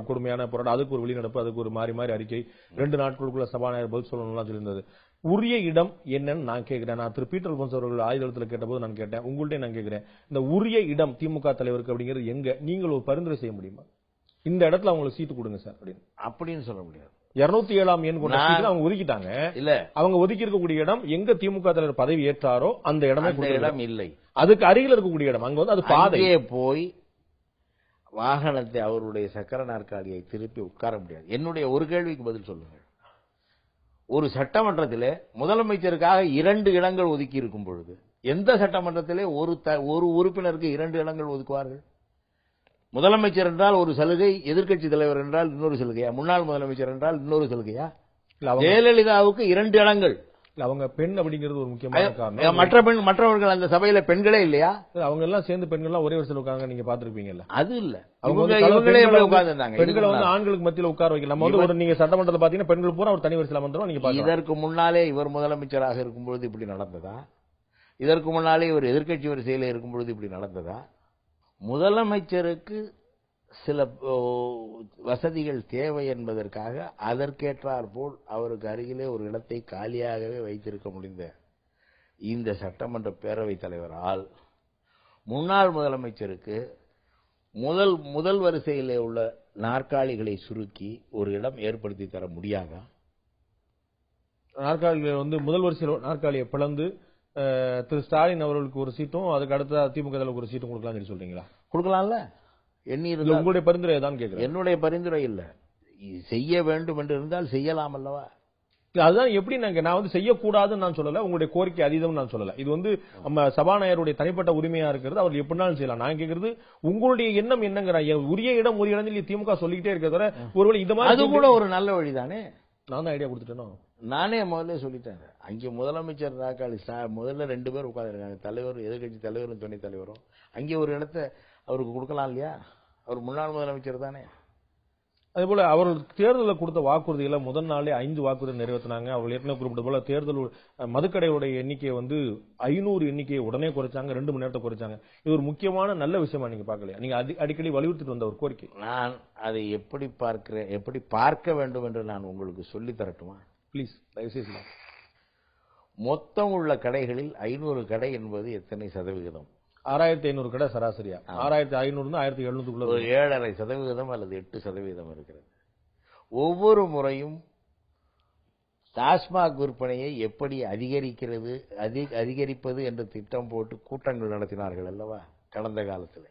Speaker 1: கொடுமையான போராட்டம். அதுக்கு ஒரு வெளிநடப்பு, அதுக்கு ஒரு மாறி மாறி அறிக்கை. 2 நாட்களுக்குள்ள சபாநாயகர் பதில் சொல்லணும்லாம் சொல்லியிருந்தது. உரிய இடம் என்னன்னு நான் கேட்கிறேன். நான் திரு பீட்டர் அல்போன்ஸ் அவர்கள் ஆயுதத்தில் கேட்டபோது நான் கேட்டேன், உங்கள்கிட்ட நான் கேட்கிறேன், இந்த உரிய இடம் திமுக தலைவருக்கு அப்படிங்கிறது எங்க? நீங்கள் ஒரு பரிந்துரை செய்ய முடியுமா? இந்த இடத்துல அவங்களுக்கு சீட்டு கொடுங்க சார் அப்படின்னு
Speaker 2: சொல்ல முடியாது.
Speaker 1: 207ஆம் எண் கொண்ட சீட்டு அவங்க ஒதுக்கிட்டாங்க. இல்ல, அவங்க ஒதுக்கி இருக்கக்கூடிய இடம் எங்க திமுக தலைவர் பதவி ஏற்றாரோ அந்த இடமே
Speaker 2: இடம் இல்லை.
Speaker 1: அதுக்கு அருகில் இருக்கக்கூடிய இடம். அங்க வந்து அது பாதையே
Speaker 2: போய் வாகனத்தை அவருடைய சக்கர நாற்காலியை திருப்பி உட்கார முடியாது. என்னுடைய ஒரு கேள்விக்கு பதில் சொல்லுங்கள். ஒரு சட்டமன்றத்திலே முதலமைச்சருக்காக 2 இடங்கள் ஒதுக்கி இருக்கும் பொழுது எந்த சட்டமன்றத்திலே ஒரு உறுப்பினருக்கு 2 இடங்கள் ஒதுக்குவார்கள்? முதலமைச்சர் என்றால் ஒரு சலுகை, எதிர்க்கட்சி தலைவர் என்றால் இன்னொரு சலுகையா? முன்னாள் முதலமைச்சர் என்றால் இன்னொரு சலுகையா? ஜெயலலிதாவுக்கு 2 இடங்கள்.
Speaker 1: அவங்க பெண் அப்படிங்கிறது ஒரு முக்கியமான காரணம்.
Speaker 2: மற்றவர்கள் அந்த சபையில பெண்களே இல்லையா?
Speaker 1: அவங்க எல்லாம் சேர்ந்து பெண்கள் எல்லாம் ஒரே வருஷத்துல உட்கார்ந்து நீங்க பாத்துருப்பீங்கல்ல.
Speaker 2: அது இல்ல,
Speaker 1: பெண்களை வந்து ஆண்களுக்கு மத்தியில் உட்கார வைக்கல. நம்ம வந்து ஒரு நீங்க சட்டமன்றத்தில் பாத்தீங்கன்னா பெண்கள் பூரா ஒரு தனி வரிசையில் அமர்ந்துரும். நீங்க
Speaker 2: இதற்கு முன்னாலே இவர் முதலமைச்சராக இருக்கும்பொழுது இப்படி நடந்ததா? இதற்கு முன்னாலே இவர் எதிர்க்கட்சி வரிசையில் இருக்கும்பொழுது இப்படி நடந்ததா? முதலமைச்சருக்கு சில வசதிகள் தேவை என்பதற்காக அதற்கேற்றார் போல் அவருக்கு அருகிலே ஒரு இடத்தை காலியாகவே வைத்திருக்க முடிந்த இந்த சட்டமன்ற பேரவைத் தலைவரால் முன்னாள் முதலமைச்சருக்கு முதல் வரிசையிலே உள்ள நாற்காலிகளை சுருக்கி ஒரு இடம் ஏற்படுத்தி தர முடியாதா?
Speaker 1: நாற்காலிகளை வந்து முதல் வரிசையில் நாற்காலியை பிளந்து திரு ஸ்டாலின் அவர்களுக்கு ஒரு சீட்டும் அதுக்கு அடுத்த திமுக ஒரு சீட்டும் கொடுக்கலாம் சொல்றீங்களா?
Speaker 2: கொடுக்கலாம்ல.
Speaker 1: உங்களுடைய பரிந்துரை தான் கேட்கிறேன்.
Speaker 2: என்னுடைய பரிந்துரை இல்ல, செய்ய வேண்டும் என்று இருந்தால் செய்யலாம் அல்லவா?
Speaker 1: அதுதான் எப்படி நான் வந்து செய்யக்கூடாதுன்னு நான் சொல்லல, உங்களுடைய கோரிக்கை அதீதம் நான் சொல்லல. இது வந்து நம்ம சபாநாயகருடைய தனிப்பட்ட உரிமையா இருக்கிறது, அவர் எப்படினாலும் செய்யலாம். நான் கேட்கறது உங்களுடைய எண்ணம் என்னங்கிற உரிய இடம் உரிய இடத்தில் திமுக சொல்லிக்கிட்டே இருக்கிறத ஒருவேளை இது மாதிரி
Speaker 2: அது கூட ஒரு நல்ல வழிதானே.
Speaker 1: நான் தான் ஐடியா கொடுத்துட்டேனோ.
Speaker 2: நானே முதல்ல சொல்லிட்டேன். அங்கே முதலமைச்சர் நாற்காலி முதல்ல 2 பேர் உட்கார்ந்துருக்காங்க, தலைவர், எதிர்கட்சி தலைவரும் துணைத் தலைவரும். அங்கே ஒரு இடத்தை அவருக்கு கொடுக்கலாம் இல்லையா? அவர் முன்னாள் முதலமைச்சர் தானே.
Speaker 1: அதே போல அவர்கள் தேர்தலில் கொடுத்த வாக்குறுதிகளை முதல் நாளே 5 வாக்குறுதி நிறைவேற்றினாங்க. அவர்கள் ஏற்கனவே குறிப்பிட்ட போல தேர்தல் மதுக்கடைகளுடைய எண்ணிக்கையை வந்து 500 எண்ணிக்கையை உடனே குறைச்சாங்க, 2 மணி நேரத்தை குறைச்சாங்க. இது ஒரு முக்கியமான நல்ல விஷயமா நீங்க பாக்கலையா? நீங்க அடிக்கடி வலியுறுத்திட்டு வந்த ஒரு கோரிக்கை.
Speaker 2: நான் அதை எப்படி பார்க்க வேண்டும் என்று நான் உங்களுக்கு சொல்லி தரட்டுமா?
Speaker 1: பிளீஸ், தயவுசெய்து.
Speaker 2: மொத்தம் உள்ள கடைகளில் 500 கடை என்பது எத்தனை சதவிகிதம்?
Speaker 1: 6500 கடை சராசரியா. 6500 1700
Speaker 2: ஒரு 7.5% அல்லது 8% இருக்கிறது. ஒவ்வொரு முறையும் டாஸ்மாக் விற்பனையை எப்படி அதிகரிப்பது என்று திட்டம் போட்டு கூட்டங்கள் நடத்தினார்கள் அல்லவா கடந்த காலத்தில்.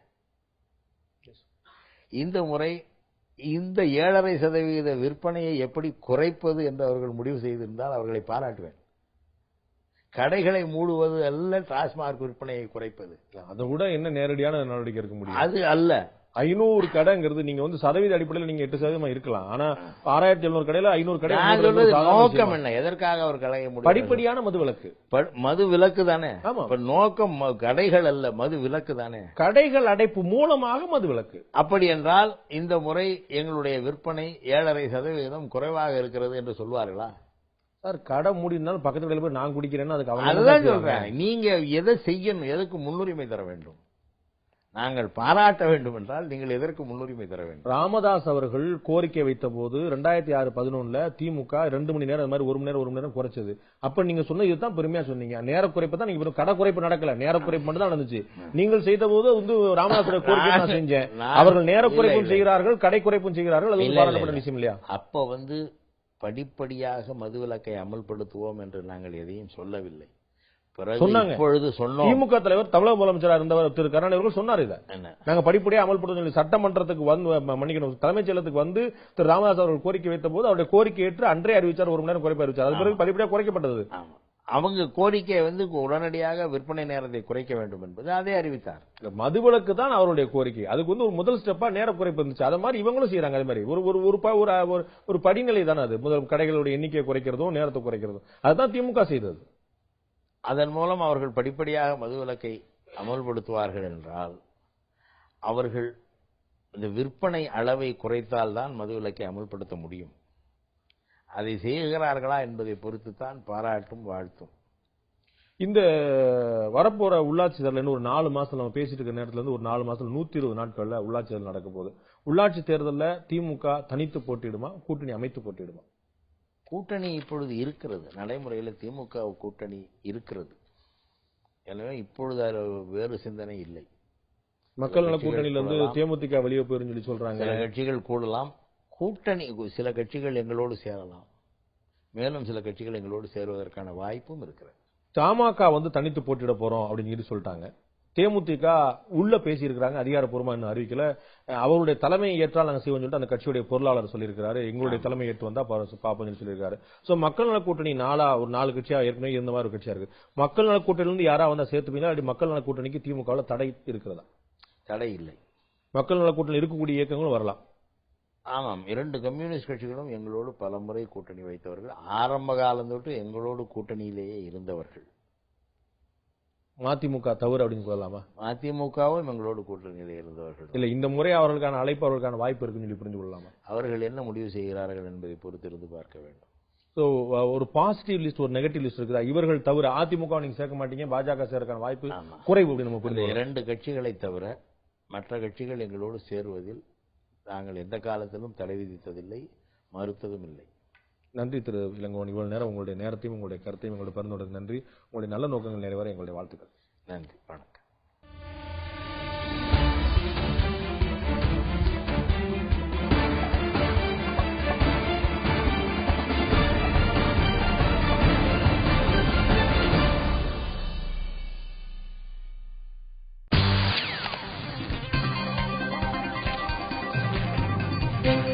Speaker 2: இந்த முறை இந்த 7.5% விற்பனையை எப்படி குறைப்பது என்று அவர்கள் முடிவு செய்திருந்தால் அவர்களை பாராட்டுவேன். கடைகளை மூடுவது அல்ல, டாஸ்மாக் விற்பனையை குறைப்பது.
Speaker 1: அதை விட என்ன நேரடியான நடவடிக்கை இருக்க முடியும்?
Speaker 2: அது அல்ல.
Speaker 1: 500 கடைங்கிறது நீங்க வந்து சதவீத அடிப்படையில் நீங்க 8% இருக்கலாம். ஆனா 6700 கடையில 500 கடை
Speaker 2: நோக்கம் என்ன? எதற்காக அவர் கடையை மூட?
Speaker 1: படிப்படியான மது விலக்கு.
Speaker 2: மது விலக்கு தானே நோக்கம். கடைகள் அல்ல, மது விலக்கு தானே.
Speaker 1: கடைகள் அடைப்பு மூலமாக மது விலக்கு. அப்படி
Speaker 2: என்றால் இந்த முறை எங்களுடைய விற்பனை 7.5% குறைவாக இருக்கிறது என்று சொல்வார்களா?
Speaker 1: சார், கடை மூடினாலும் பக்கத்து கடையில் போய் நான் குடிக்கிறேன்னு அதுக்கு
Speaker 2: அதுதான் சொல்றேன். நீங்க எதை செய்யணும், எதற்கு முன்னுரிமை தர வேண்டும்? நாங்கள் பாராட்ட வேண்டும் என்றால் நீங்கள் எதற்கு முன்னுரிமை தர வேண்டும்?
Speaker 1: ராமதாஸ் அவர்கள் கோரிக்கை வைத்த போது 2006-11 திமுக 2 மணி நேரம், அது மாதிரி 1 மணி நேரம் குறைச்சது. அப்ப நீங்க சொன்ன இதுதான் பெருமையா சொன்னீங்க. நேர குறைப்பு தான். நீங்க கடை குறைப்பு நடக்கல, நேர குறைப்பு மட்டும் தான் நடந்துச்சு. நீங்கள் செய்த போது வந்து ராமதாஸ் கோரிக்கை நான் செஞ்சேன். அவர்கள் நேர குறைப்பும் செய்கிறார்கள், கடை குறைப்பும் செய்கிறார்கள். அது பாராட்டப்பட்ட விஷயம் இல்லையா?
Speaker 2: அப்ப வந்து படிப்படியாக மதுவிலக்கை அமல்படுத்துவோம் என்று நாங்கள் எதையும் சொல்லவில்லை.
Speaker 1: இப்பொழுது சொன்னோம். திமுக தலைவர் தமிழக முதலமைச்சராக இருந்தவர் திரு கருணாநிதி அவர்கள் சொன்னார். இதை நாங்க படிப்படியாக அமல்படுத்த சட்டமன்றத்துக்கு வந்து மன்னிக்கணும் தலைமைச் செயலகத்துக்கு வந்து திரு ராமதாஸ் அவர்கள் கோரிக்கை வைத்த போது அவருடைய கோரிக்கை ஏற்று அன்றே அறிவிச்சார், 1 மணி நேரம் குறைப்பு அறிவிச்சார். அது பிறகு படிப்படியாக குறைக்கப்பட்டது.
Speaker 2: அவங்க கோரிக்கை வந்து உடனடியாக விற்பனை நேரத்தை குறைக்க வேண்டும் என்பது அதே அறிவித்தார்.
Speaker 1: மதுவிலக்கு தான் அவருடைய கோரிக்கை. அதுக்கு வந்து ஒரு முதல் ஸ்டெப்பா நேர குறைப்பு இருந்துச்சு. அது மாதிரி இவங்களும் செய்யறாங்க. அதே மாதிரி ஒரு படிநிலை தானே அது. முதல் கடைகளுடைய எண்ணிக்கையை குறைக்கிறதும் நேரத்தை குறைக்கிறதும் அதுதான் திமுக செய்தது.
Speaker 2: அதன் மூலம் அவர்கள் படிப்படியாக மதுவிலக்கை அமல்படுத்துவார்கள் என்றால் அவர்கள் இந்த விற்பனை அளவை குறைத்தால்தான் மதுவிலக்கை அமல்படுத்த முடியும். அதை செய்கிறார்களா என்பதை பொறுத்துத்தான் பாராட்டும் வாழ்த்தும்.
Speaker 1: இந்த வரப்போற உள்ளாட்சி தேர்தல் ஒரு 4 மாசம் நம்ம பேசிட்டு இருக்க நேரத்துல இருந்து ஒரு 4 மாசம் 120 நாட்கள்ல உள்ளாட்சி தேர்தல் நடக்க போகுது. உள்ளாட்சி தேர்தலில் திமுக தனித்து போட்டியிடுமா, கூட்டணி அமைத்து போட்டியிடுமா?
Speaker 2: கூட்டணி இப்பொழுது இருக்கிறது, நடைமுறையில் திமுக கூட்டணி இருக்கிறது. எனவே இப்பொழுது வேறு சிந்தனை இல்லை.
Speaker 1: மக்கள் நல கூட்டணியில இருந்து தேமுதிக வெளியே போயிருந்து சொல்லி சொல்றாங்க.
Speaker 2: சில கட்சிகள் கூடலாம், கூட்டணி சில கட்சிகள் எங்களோடு சேரலாம், மேலும் சில கட்சிகள் எங்களோடு சேருவதற்கான வாய்ப்பும் இருக்கிறது.
Speaker 1: தமாக வந்து தனித்து போட்டியிட போறோம் அப்படின்னு சொல்லிட்டாங்க. தேமுதிக உள்ள பேசியிருக்கிறாங்க, அதிகாரப்பூர்வமா இன்னும் அறிவிக்கல. அவருடைய தலைமையை ஏற்றால் நாங்கள் செய்வோம் சொல்லிட்டு அந்த கட்சியுடைய பொருளாளர் சொல்லியிருக்காரு. எங்களுடைய தலைமை ஏற்று வந்தா பாப்போம்னு சொல்லியிருக்காரு. சோ மக்கள் நல கூட்டணி ஒரு 4 கட்சியா ஏற்கனவே இருந்த மாதிரி ஒரு கட்சியா இருக்கு. மக்கள் நல கூட்டணியிலிருந்து யாரா வந்தா சேர்த்துப்பீங்களா? அப்படி மக்கள் நல கூட்டணிக்கு திமுகவில் தடை இருக்கிறதா?
Speaker 2: தடை இல்லை.
Speaker 1: மக்கள் நல கூட்டணி இருக்கக்கூடிய இயக்கங்களும் வரலாம்.
Speaker 2: ஆமாம், 2 கம்யூனிஸ்ட் கட்சிகளும் எங்களோடு பலமுறை கூட்டணி வைத்தவர்கள். ஆரம்ப காலம் தொட்டு எங்களோடு கூட்டணியிலேயே இருந்தவர்கள்.
Speaker 1: மதிமுக தவறு அப்படின்னு சொல்லலாமா?
Speaker 2: அதிமுகவும் எங்களோடு கூட்டணியிலே இருந்தவர்கள்.
Speaker 1: இல்ல இந்த முறை அவர்களுக்கான அழைப்பு, அவர்களுக்கான வாய்ப்பு இருக்குன்னு சொல்லி புரிஞ்சு கொள்ளலாமா?
Speaker 2: அவர்கள் என்ன முடிவு செய்கிறார்கள் என்பதை பொறுத்திருந்து பார்க்க வேண்டும்.
Speaker 1: சோ ஒரு பாசிட்டிவ் லிஸ்ட், ஒரு நெகட்டிவ் லிஸ்ட் இருக்குதா? இவர்கள் தவிர அதிமுக நீங்க சேர்க்க மாட்டீங்க, பாஜக சேர்க்கான வாய்ப்பு குறைவு அப்படின்னு நம்ம புரிந்து
Speaker 2: இந்த 2 கட்சிகளை தவிர மற்ற கட்சிகள் எங்களோடு சேருவதில் நாங்கள் எந்த காலத்திலும் தடை விதித்ததில்லை, மறுத்ததும் இல்லை.
Speaker 1: நன்றி திரு இளங்கோவன். இவ்வளவு நேரம் உங்களுடைய நேரத்தையும் உங்களுடைய கருத்தையும் எங்களுடைய பரிந்துரைக்கு நன்றி. உங்களுடைய நல்ல நோக்கங்கள் நிறைவேற எங்களுடைய வாழ்த்துக்கள்.
Speaker 2: நன்றி, வணக்கம்.
Speaker 3: Thank you.